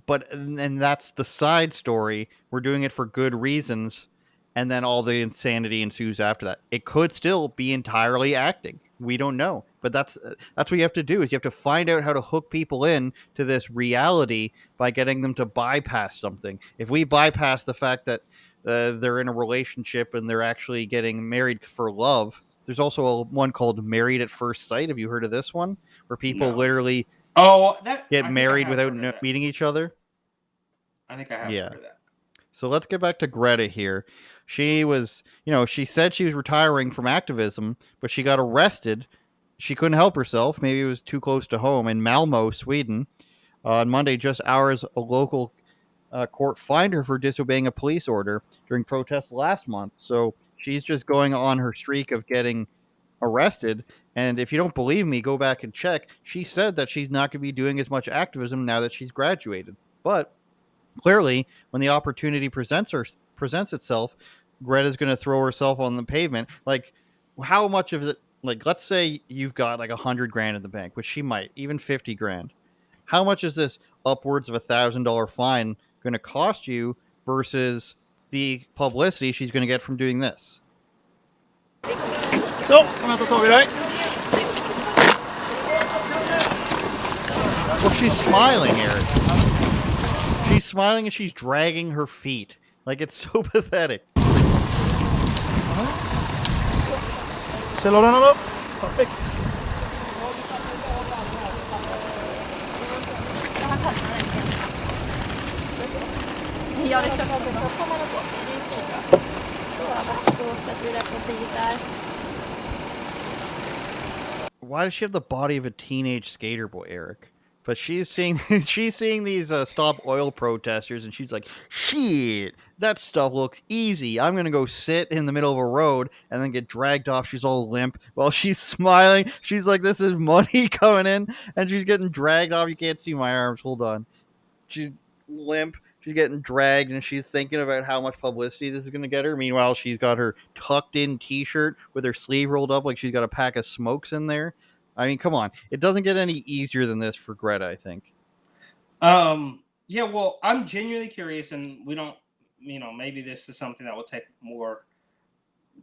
and that's the side story. We're doing it for good reasons, and then all the insanity ensues after that. It could still be entirely acting. We don't know, but that's what you have to do. Is you have to find out how to hook people in to this reality by getting them to bypass something. If we bypass the fact that they're in a relationship and they're actually getting married for love. There's also one called Married at First Sight. Have you heard of this one? Where people No. literally get I married have without heard of that. meeting each other? I think I have Yeah. heard of that. So let's get back to Greta here. She was, she said she was retiring from activism, but she got arrested. She couldn't help herself. Maybe it was too close to home in Malmo, Sweden. On Monday, just hours, a local court fined her for disobeying a police order during protests last month. So she's just going on her streak of getting arrested. And if you don't believe me, go back and check. She said that she's not going to be doing as much activism now that she's graduated. But clearly, when the opportunity presents itself, Greta's going to throw herself on the pavement. Like, how much of it? Like, let's say you've got like $100,000 in the bank, which she might, even $50,000. How much is this upwards of $1,000 fine going to cost you versus the publicity she's going to get from doing this? Så, kan jag ta tag i dig? Well, she's smiling, Eric. She's smiling and she's dragging her feet. Like, it's so pathetic. Så la den upp. Perfekt. Ja, det är klart. Så får man ha på sig. Det är svinbra. Så, varsågod. Sätter vi det på partiet där. Why does she have the body of a teenage skater boy, Eric? But she's seeing these stop oil protesters, and she's like, "Shit, that stuff looks easy. I'm gonna go sit in the middle of a road and then get dragged off." She's all limp while she's smiling. She's like, "This is money coming in," and she's getting dragged off. You can't see my arms. Hold on. She's limp. She's getting dragged, and she's thinking about how much publicity this is going to get her. Meanwhile, she's got her tucked-in T-shirt with her sleeve rolled up like she's got a pack of smokes in there. I mean, come on. It doesn't get any easier than this for Greta, I think. Yeah, well, I'm genuinely curious, and we don't, maybe this is something that will take more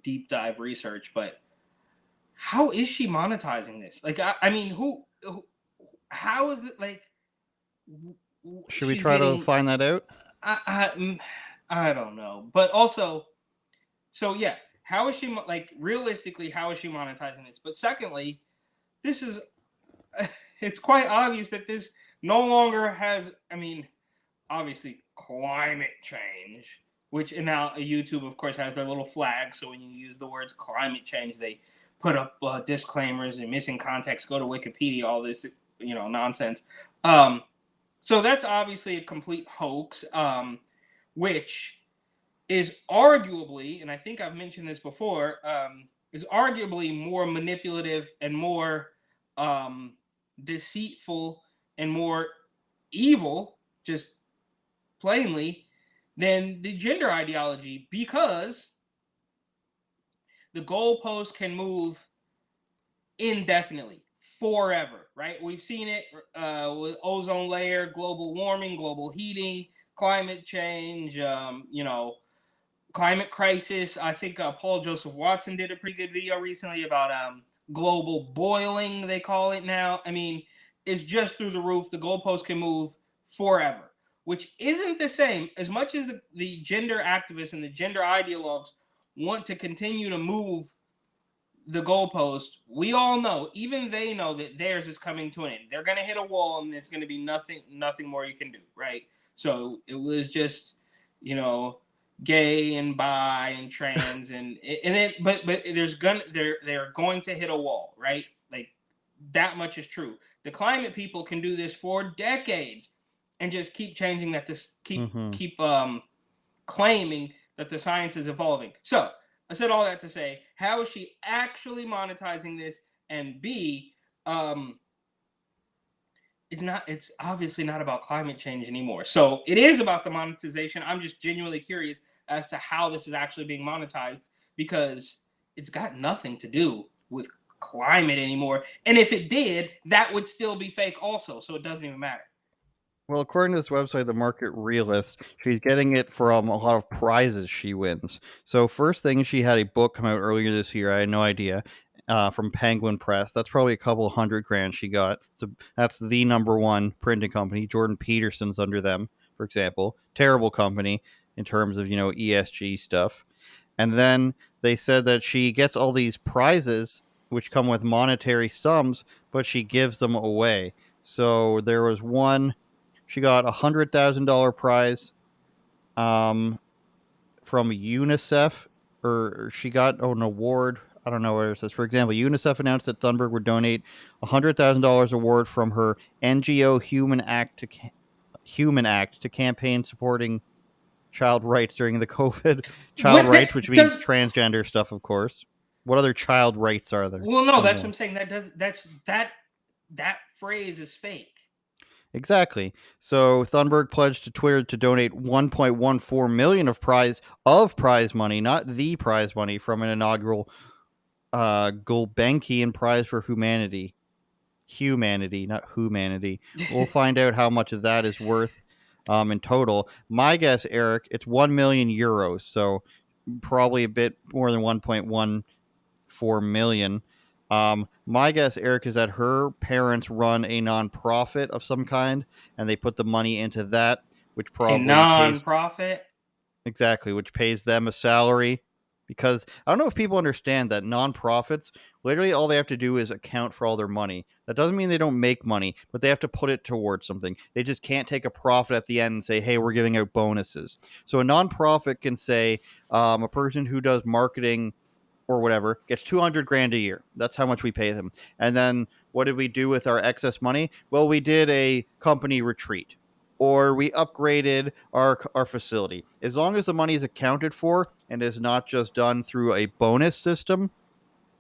deep dive research, but how is she monetizing this? Like, I mean, how is it, like... Should we try to find that out? I don't know. But also, so yeah, how is she, like, realistically, how is she monetizing this? But secondly, it's quite obvious that this no longer has, obviously climate change, which now YouTube, of course, has their little flag. So when you use the words climate change, they put up disclaimers and missing context. Go to Wikipedia, all this, nonsense. So that's obviously a complete hoax, which is arguably, and I think I've mentioned this before, is arguably more manipulative and more deceitful and more evil, just plainly, than the gender ideology, because the goalpost can move indefinitely, forever, right? We've seen it with ozone layer, global warming, global heating, climate change, climate crisis. I think Paul Joseph Watson did a pretty good video recently about global boiling, they call it now. I mean, it's just through the roof. The goalpost can move forever, which isn't the same. As much as the gender activists and the gender ideologues want to continue to move the goalpost, we all know, even they know, that theirs is coming to an end. They're going to hit a wall, and there's going to be nothing more you can do, right? So it was just, gay and bi and trans and then but they're going to hit a wall, right? Like that much is true. The climate people can do this for decades and just keep changing that keep claiming that the science is evolving. So I said all that to say, how is she actually monetizing this? And B, it's obviously not about climate change anymore. So it is about the monetization. I'm just genuinely curious as to how this is actually being monetized, because it's got nothing to do with climate anymore. And if it did, that would still be fake also. So it doesn't even matter. Well, according to this website, The Market Realist, she's getting it from a lot of prizes she wins. So first thing, she had a book come out earlier this year. I had no idea. From Penguin Press. That's probably a couple $100,000 she got. So that's the number one printing company. Jordan Peterson's under them, for example. Terrible company in terms of, ESG stuff. And then they said that she gets all these prizes, which come with monetary sums, but she gives them away. So there was one, she got $100,000 prize from UNICEF, or she got an award. I don't know where it says. For example, UNICEF announced that Thunberg would donate $100,000 award from her NGO Human Act to campaign supporting child rights during the COVID rights, which means transgender stuff, of course. What other child rights are there? Well, no, that's what I'm saying. That phrase is fake. Exactly. So Thunberg pledged to Twitter to donate 1.14 million of prize money, not the prize money, from an inaugural Gulbenkian Prize for Humanity, not humanity. We'll find out how much of that is worth in total. My guess, Eric, it's 1 million euros, so probably a bit more than 1.14 million. My guess, Eric, is that her parents run a nonprofit of some kind, and they put the money into that, which probably nonprofit. Exactly, which pays them a salary. Because I don't know if people understand that nonprofits, literally all they have to do is account for all their money. That doesn't mean they don't make money, but they have to put it towards something. They just can't take a profit at the end and say, hey, we're giving out bonuses. So a nonprofit can say a person who does marketing or whatever gets $200,000 a year. That's how much we pay them. And then what did we do with our excess money? Well, we did a company retreat, or we upgraded our facility. As long as the money is accounted for and is not just done through a bonus system,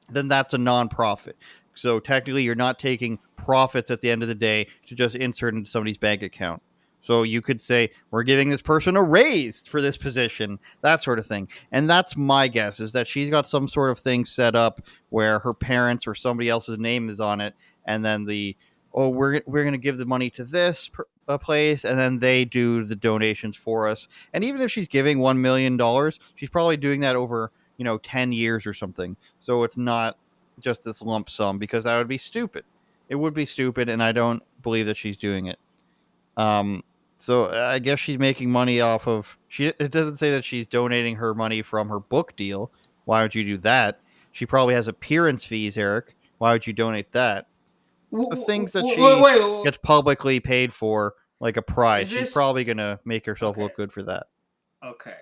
then that's a nonprofit. So technically, you're not taking profits at the end of the day to just insert into somebody's bank account. So you could say, we're giving this person a raise for this position, that sort of thing. And that's my guess, is that she's got some sort of thing set up where her parents or somebody else's name is on it. And then we're going to give the money to this place, and then they do the donations for us. And even if she's giving $1 million, she's probably doing that over 10 years or something. So it's not just this lump sum, because that would be stupid. It would be stupid, and I don't believe that she's doing it. So I guess she's making money off of it doesn't say that she's donating her money from her book deal. Why would you do that? She probably has appearance fees, Eric. Why would you donate that? The things that she gets publicly paid for, like a prize, she's probably gonna make herself look good for that. Okay.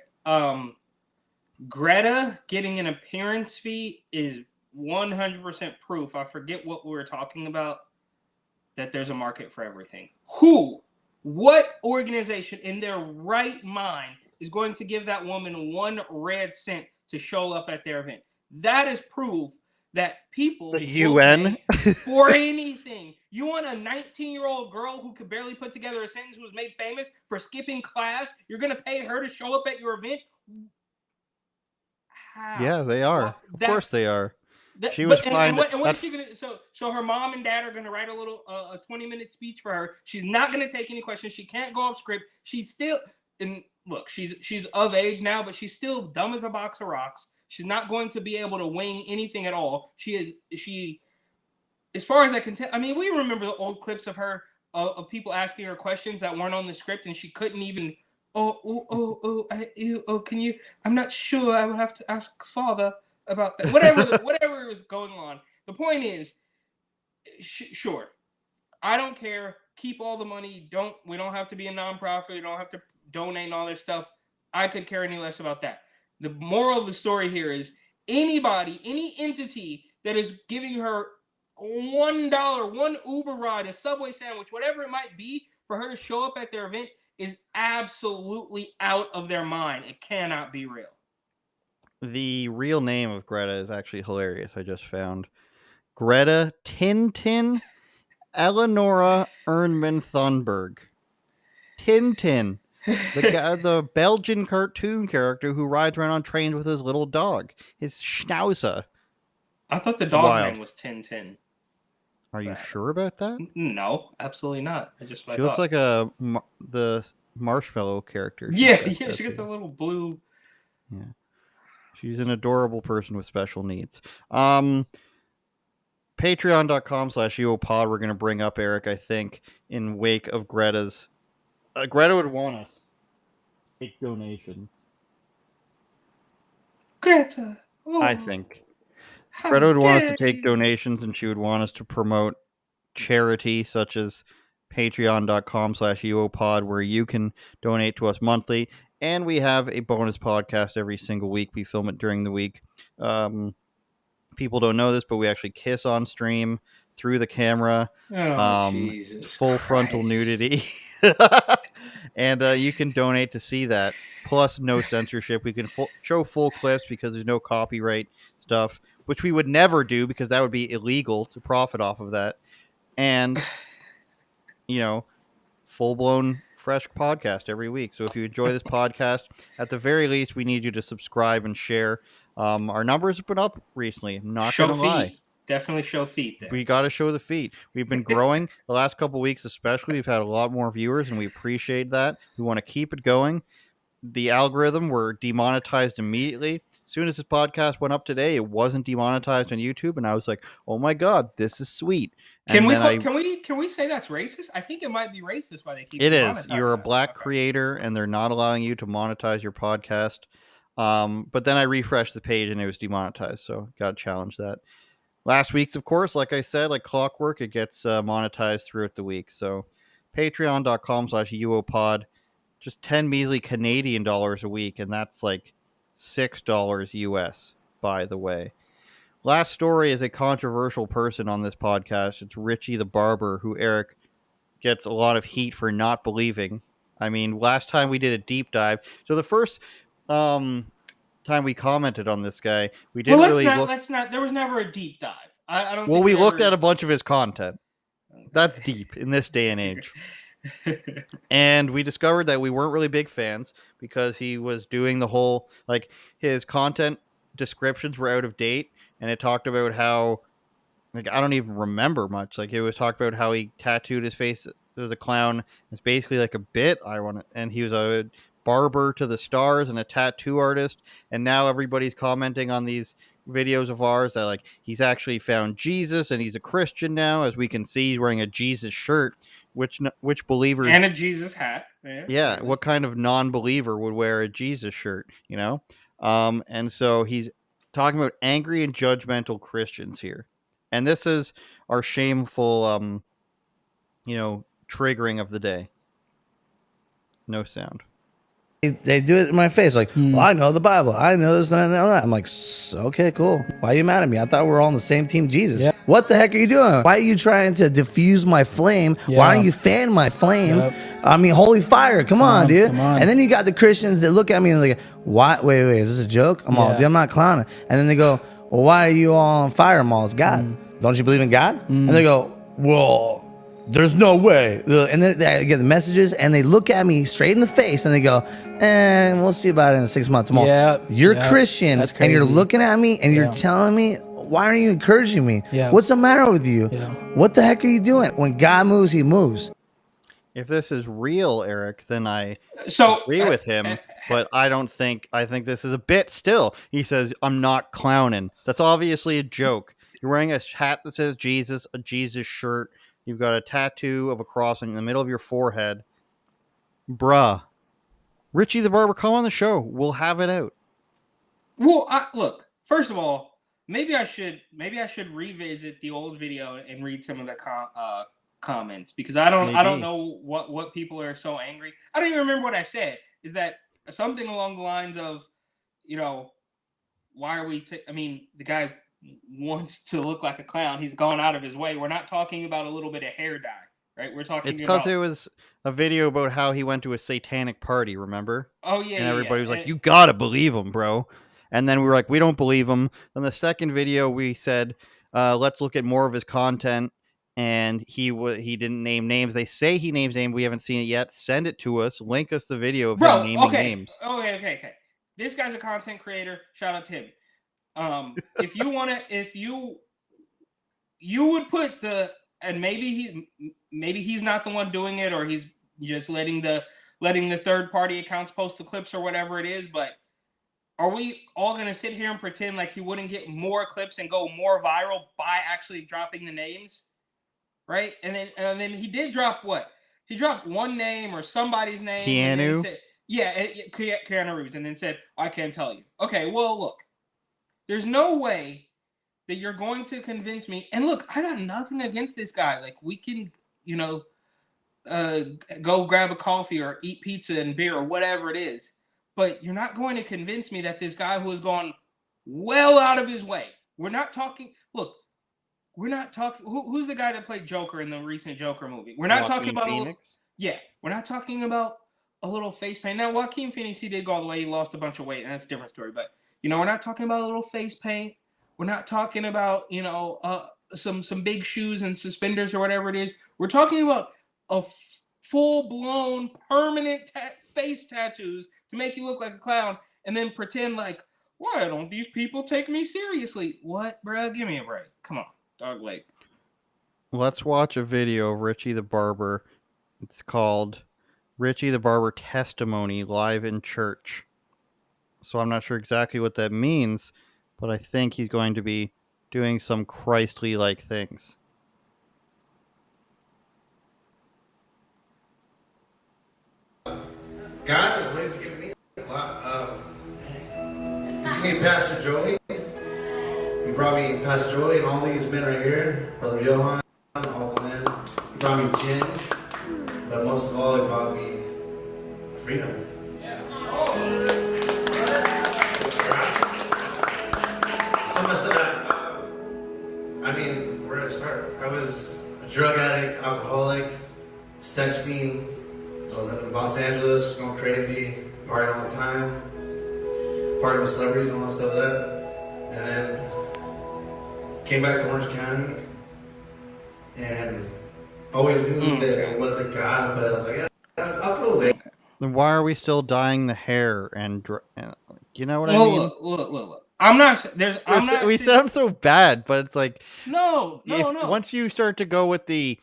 Greta getting an appearance fee is 100% proof. I forget what we were talking about, that there's a market for everything. What organization in their right mind is going to give that woman 1 red cent to show up at their event? That is proof that people the UN for anything. You want a 19-year-old girl who could barely put together a sentence, who was made famous for skipping class? You're going to pay her to show up at your event? How? Yeah, they are. Of course they are. She was fine. And what is she gonna? So her mom and dad are gonna write a little a 20-minute speech for her. She's not gonna take any questions. She can't go off script. She's still, and look, she's of age now, but she's still dumb as a box of rocks. She's not going to be able to wing anything at all. She, as far as I can tell, I mean, we remember the old clips of her of people asking her questions that weren't on the script, and she couldn't even. Can you? I'm not sure. I will have to ask father about that. Whatever is going on. The point is, sure, I don't care. Keep all the money. We don't have to be a nonprofit. We don't have to donate and all this stuff. I could care any less about that. The moral of the story here is anybody, any entity that is giving her $1, one Uber ride, a Subway sandwich, whatever it might be, for her to show up at their event is absolutely out of their mind. It cannot be real. The real name of Greta is actually hilarious. I just found Greta Tintin Eleonora Ernman Thunberg. Tintin, the Belgian cartoon character who rides around on trains with his little dog, his Schnauzer. I thought the It's dog's wild. name was Tintin. Are you sure about that? No, absolutely not. I just She looks like the marshmallow character. Yeah, she got the little blue. Yeah, she's an adorable person with special needs. Patreon.com/UOPod. We're gonna bring up Eric, I think, in wake of Greta's. Greta would want us to take donations. Greta. I think Greta would want us to take donations, and she would want us to promote charity such as patreon.com/UOPod, where you can donate to us monthly, and we have a bonus podcast every single week. We film it during the week. People don't know this, but we actually kiss on stream through the camera. Jesus full frontal nudity. And you can donate to see that, plus no censorship. We can show full clips because there's no copyright stuff, which we would never do because that would be illegal to profit off of that. And full-blown fresh podcast every week. So if you enjoy this podcast, at the very least, we need you to subscribe and share. Our numbers have been up recently. I'm not going to lie. Definitely show feet there. We got to show the feet. We've been growing the last couple of weeks, especially. We've had a lot more viewers, and we appreciate that. We want to keep it going. The algorithm were demonetized immediately. As soon as this podcast went up today, it wasn't demonetized on YouTube, and I was like, "Oh my god, this is sweet." Can we say that's racist? I think it might be racist why they keep it is. You're a black creator, and they're not allowing you to monetize your podcast. But then I refreshed the page, and it was demonetized, so got to challenge that. Last week's, of course, like I said, like clockwork, it gets monetized throughout the week. So patreon.com/UOPod, just 10 measly Canadian dollars a week, and that's like $6 US, by the way. Last story is a controversial person on this podcast. It's Richie the Barber, who Eric gets a lot of heat for not believing. I mean, last time we did a deep dive. So the first time we commented on this guy, we didn't let's not. There was never a deep dive. I don't. Well, we looked at a bunch of his content. Okay. That's deep in this day and age. And we discovered that we weren't really big fans because he was doing the whole, like, his content descriptions were out of date, and it talked about how, like, I don't even remember much. Like, it was talked about how he tattooed his face as a clown. It's basically like a bit. And he was a barber to the stars and a tattoo artist, and now everybody's commenting on these videos of ours that, like, he's actually found Jesus and he's a Christian now. As we can see, he's wearing a Jesus shirt. Which believers and a Jesus hat? Yeah, really. What kind of non-believer would wear a Jesus shirt? And so he's talking about angry and judgmental Christians here, and this is our shameful, triggering of the day. No sound. They do it in my face, like, well, I know the Bible, I know this and I know that. I'm like, okay, cool. Why are you mad at me? I thought we were all on the same team, Jesus. Yeah. What the heck are you doing? Why are you trying to diffuse my flame? Yeah. Why don't you fan my flame? Yep. I mean, holy fire, come on, dude. Come on. And then you got the Christians that look at me and like, what? Wait, is this a joke? I'm not clowning. And then they go, well, why are you all on fire? I'm all, it's God. Don't you believe in God? And they go, well, there's no way. And then they get the messages and they look at me straight in the face and they go, we'll see about it in 6 months more. Yeah, you're Christian and you're looking at me and you're telling me, why aren't you encouraging me? Yeah. What's the matter with you? Yeah. What the heck are you doing? When God moves, he moves. If this is real, Eric, then I agree with him, but I think this is a bit still. He says, I'm not clowning. That's obviously a joke. You're wearing a hat that says Jesus, a Jesus shirt. You've got a tattoo of a cross in the middle of your forehead. Bruh. Richie the Barber, come on the show. We'll have it out. Well, look, first of all, maybe I should revisit the old video and read some of the comments, because I don't know what people are so angry. I don't even remember what I said. Is that something along the lines of, why are we? The guy wants to look like a clown. He's gone out of his way. We're not talking about a little bit of hair dye, right? We're talking It's because about. it was a video about how he went to a satanic party. Remember? Oh yeah, and yeah, everybody was yeah. like, "You gotta believe him, bro." And then we were like, "We don't believe him." Then the second video, we said, "Let's look at more of his content." And he didn't name names. They say he names names. We haven't seen it yet. Send it to us. Link us the video of him naming names. Okay. This guy's a content creator. Shout out to him. If you want to, if you would put and maybe he's not the one doing it, or he's just letting the third party accounts post the clips or whatever it is. But are we all going to sit here and pretend like he wouldn't get more clips and go more viral by actually dropping the names? Right. And then he did drop what? He dropped one name or somebody's name. Keanu? And then said, Keanu Reeves. And then said, I can't tell you. Okay, well, look. There's no way that you're going to convince me. And look, I got nothing against this guy. Like, we can, go grab a coffee or eat pizza and beer or whatever it is. But you're not going to convince me that this guy who has gone well out of his way. We're not talking. Look, we're not talking. Who's the guy that played Joker in the recent Joker movie? We're not talking about Phoenix. We're not talking about a little face paint. Now, Joaquin Phoenix, he did go all the way. He lost a bunch of weight, and that's a different story. But we're not talking about a little face paint. We're not talking about some big shoes and suspenders or whatever it is. We're talking about a full-blown permanent face tattoos to make you look like a clown, and then pretend like, why don't these people take me seriously? What, bro? Give me a break. Come on, dog leg. Let's watch a video of Richie the Barber. It's called Richie the Barber Testimony Live in Church. So I'm not sure exactly what that means, but I think he's going to be doing some Christly-like things. God, the place giving me a lot. He's giving me Pastor Joey. He brought me Pastor Joey and all these men right here. Brother Johan, all the men. He brought me gin. But most of all, he brought me freedom. So much that where did I start? I was a drug addict, alcoholic, sex fiend. I was in Los Angeles, going crazy, partying all the time, partying with celebrities and all that stuff like that. And then came back to Orange County and always knew that it wasn't God, but I was like, yeah, I'll go there. Then why are we still dyeing the hair and you know what I mean? Look. I'm not. We sound so bad, but it's like no. Once you start to go with the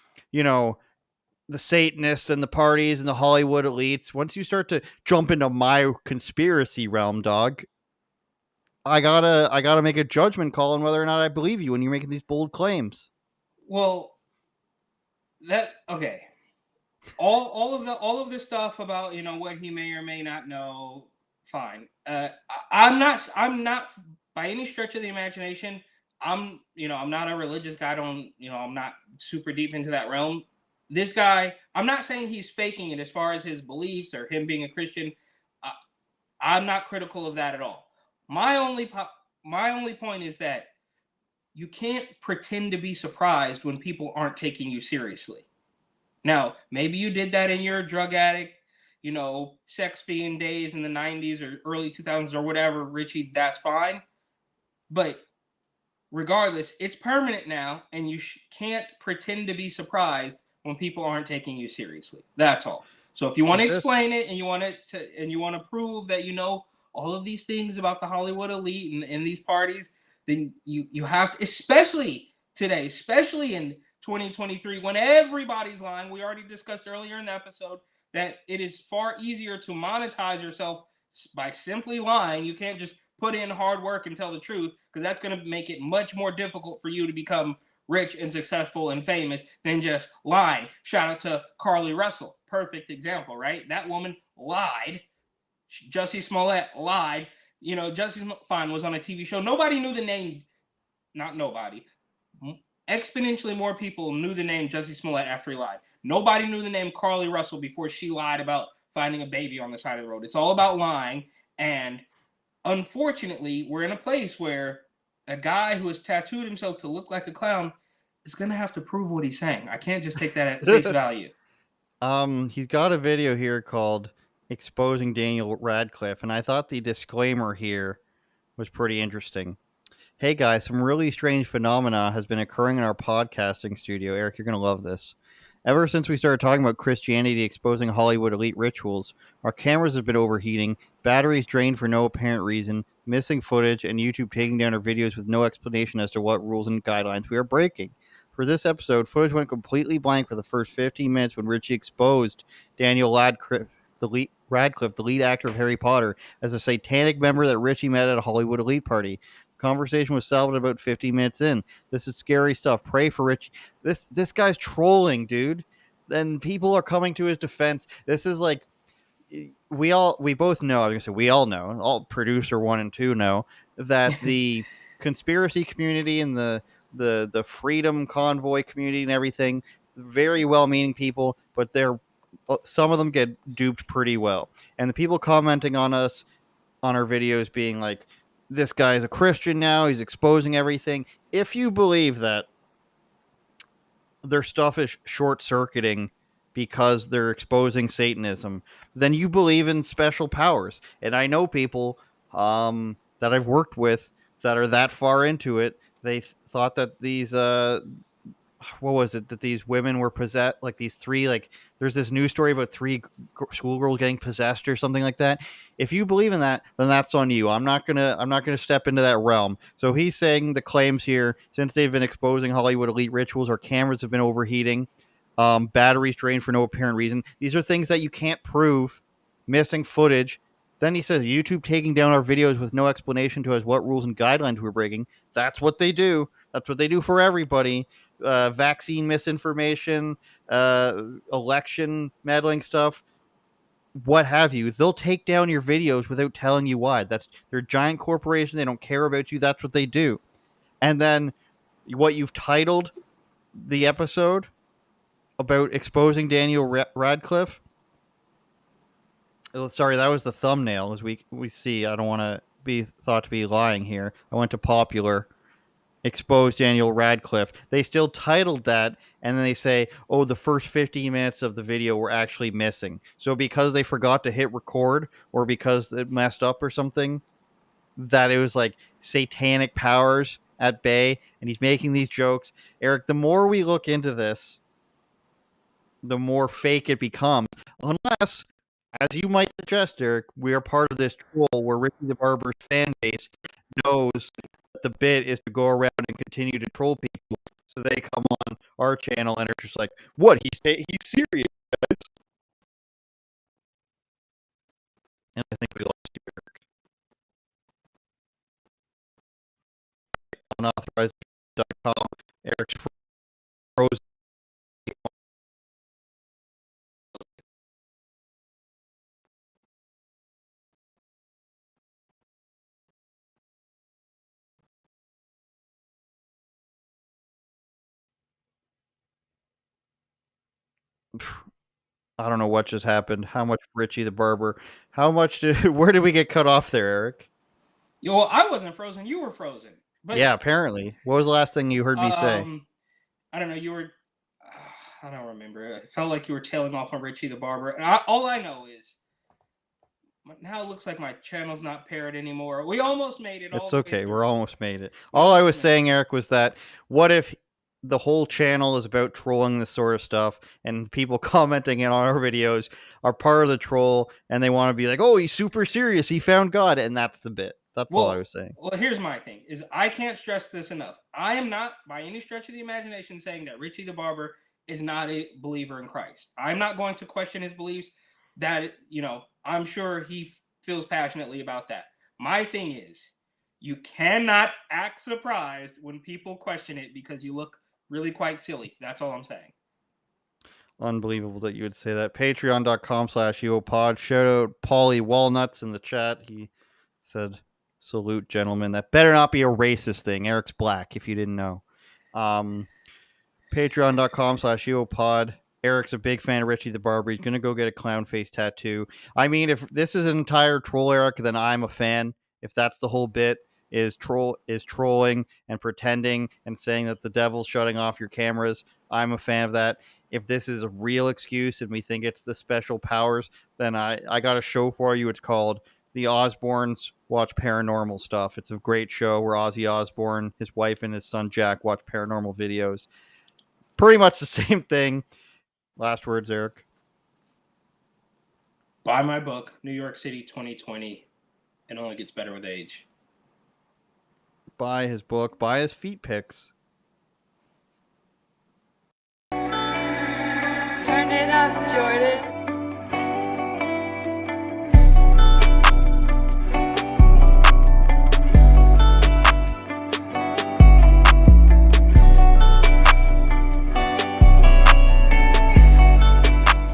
the Satanists and the parties and the Hollywood elites, once you start to jump into my conspiracy realm, dog, I gotta make a judgment call on whether or not I believe you when you're making these bold claims. Well, okay. All of the stuff about what he may or may not know, fine. I'm not by any stretch of the imagination. I'm not a religious guy. I'm not super deep into that realm. This guy, I'm not saying he's faking it as far as his beliefs or him being a Christian. I'm not critical of that at all. My only point is that you can't pretend to be surprised when people aren't taking you seriously. Now, maybe you did that in your drug addict, sex fiend days in the 90s or early 2000s or whatever, Richie, that's fine. But regardless, it's permanent now, and you can't pretend to be surprised when people aren't taking you seriously. That's all. So if you want to explain it and you want to prove that all of these things about the Hollywood elite and these parties, then you have to, especially today, especially in 2023, when everybody's lying. We already discussed earlier in the episode that it is far easier to monetize yourself by simply lying. You can't just put in hard work and tell the truth, because that's going to make it much more difficult for you to become rich and successful and famous than just lying. Shout out to Carly Russell. Perfect example, right? That woman lied. Jussie Smollett lied. Jussie Fine was on a TV show. Nobody knew the name. Not nobody. Exponentially more people knew the name Jussie Smollett after he lied. Nobody knew the name Carly Russell before she lied about finding a baby on the side of the road. It's all about lying. And unfortunately, we're in a place where a guy who has tattooed himself to look like a clown is going to have to prove what he's saying. I can't just take that at face value. He's got a video here called "Exposing Daniel Radcliffe," and I thought the disclaimer here was pretty interesting. Hey guys, some really strange phenomena has been occurring in our podcasting studio. Eric, you're going to love this. Ever since we started talking about Christianity exposing Hollywood elite rituals, our cameras have been overheating, batteries drained for no apparent reason, missing footage, and YouTube taking down our videos with no explanation as to what rules and guidelines we are breaking. For this episode, footage went completely blank for the first 15 minutes when Richie exposed Daniel Radcliffe, the lead actor of Harry Potter, as a satanic member that Richie met at a Hollywood elite party. Conversation was salvaged about 50 minutes in. This is scary stuff. Pray for Richie. This guy's trolling, dude. Then people are coming to his defense. This is like we both know. I was gonna say we all know. All producer 1 and 2 know that the conspiracy community and the freedom convoy community and everything, very well-meaning people, but some of them get duped pretty well. And the people commenting on us on our videos being like, this guy's a Christian now, he's exposing everything. If you believe that their stuff is short-circuiting because they're exposing Satanism, then you believe in special powers. And I know people that I've worked with that are that far into it. They thought that these what was it, that these women were possessed, like these three, like there's this news story about three schoolgirls getting possessed or something like that. If you believe in that, then that's on you. I'm not gonna step into that realm. So he's saying the claims here, since they've been exposing Hollywood elite rituals, our cameras have been overheating, batteries drained for no apparent reason. These are things that you can't prove. Missing footage. Then he says YouTube taking down our videos with no explanation to us what rules and guidelines we're breaking. That's what they do. That's what they do for everybody. Vaccine misinformation, election meddling stuff, what have you. They'll take down your videos without telling you why. They're a giant corporation. They don't care about you. That's what they do. And then what you've titled the episode about exposing Daniel Radcliffe. Oh, sorry, that was the thumbnail. As we see, I don't want to be thought to be lying here. I went to popular. Exposed Daniel Radcliffe. They still titled that, and then they say, oh, the first 15 minutes of the video were actually missing. So because they forgot to hit record, or because it messed up or something, that it was like satanic powers at bay, and he's making these jokes. Eric, the more we look into this, the more fake it becomes. Unless, as you might suggest, Eric, we are part of this troll where Ricky the Barber's fan base knows that the bit is to go around and continue to troll people. So they come on our channel and are just like, what? He's serious, guys. And I think we lost you, Eric. Unauthorized.com. Eric's frozen. I don't know what just happened. How much Richie the Barber? Where did we get cut off there, Eric? Well, I wasn't frozen. You were frozen. But yeah, apparently. What was the last thing you heard me say? I don't know. You were. I don't remember. It felt like you were tailing off on Richie the Barber. And all I know is now it looks like my channel's not paired anymore. We almost made it. It's okay. We're almost made it. All I was saying, Eric, was that what if the whole channel is about trolling this sort of stuff, and people commenting on our videos are part of the troll, and they want to be like, oh, he's super serious. He found God. And that's the bit. That's all I was saying. Well, here's my thing, is I can't stress this enough. I am not, by any stretch of the imagination, saying that Richie the Barber is not a believer in Christ. I'm not going to question his beliefs. That, I'm sure he feels passionately about that. My thing is, you cannot act surprised when people question it because you look really quite silly. That's all I'm saying. Unbelievable that you would say that. Patreon.com/UOPod. Shout out Paulie Walnuts in the chat. He said, salute, gentlemen. That better not be a racist thing. Eric's black, if you didn't know. Patreon.com/UOPod. Eric's a big fan of Richie the Barber. He's gonna go get a clown face tattoo. I mean, if this is an entire troll Eric, then I'm a fan. If that's the whole bit is trolling and pretending and saying that the devil's shutting off your cameras, I'm a fan of that. If this is a real excuse and we think it's the special powers, then I got a show for you. It's called The Osbournes Watch Paranormal Stuff. It's a great show where Ozzy Osbourne, his wife, and his son Jack watch paranormal videos. Pretty much the same thing. Last words, Eric. Buy my book, New York City 2020. It only gets better with age. Buy his book. Buy his feet pics. Turn it up, Jordan.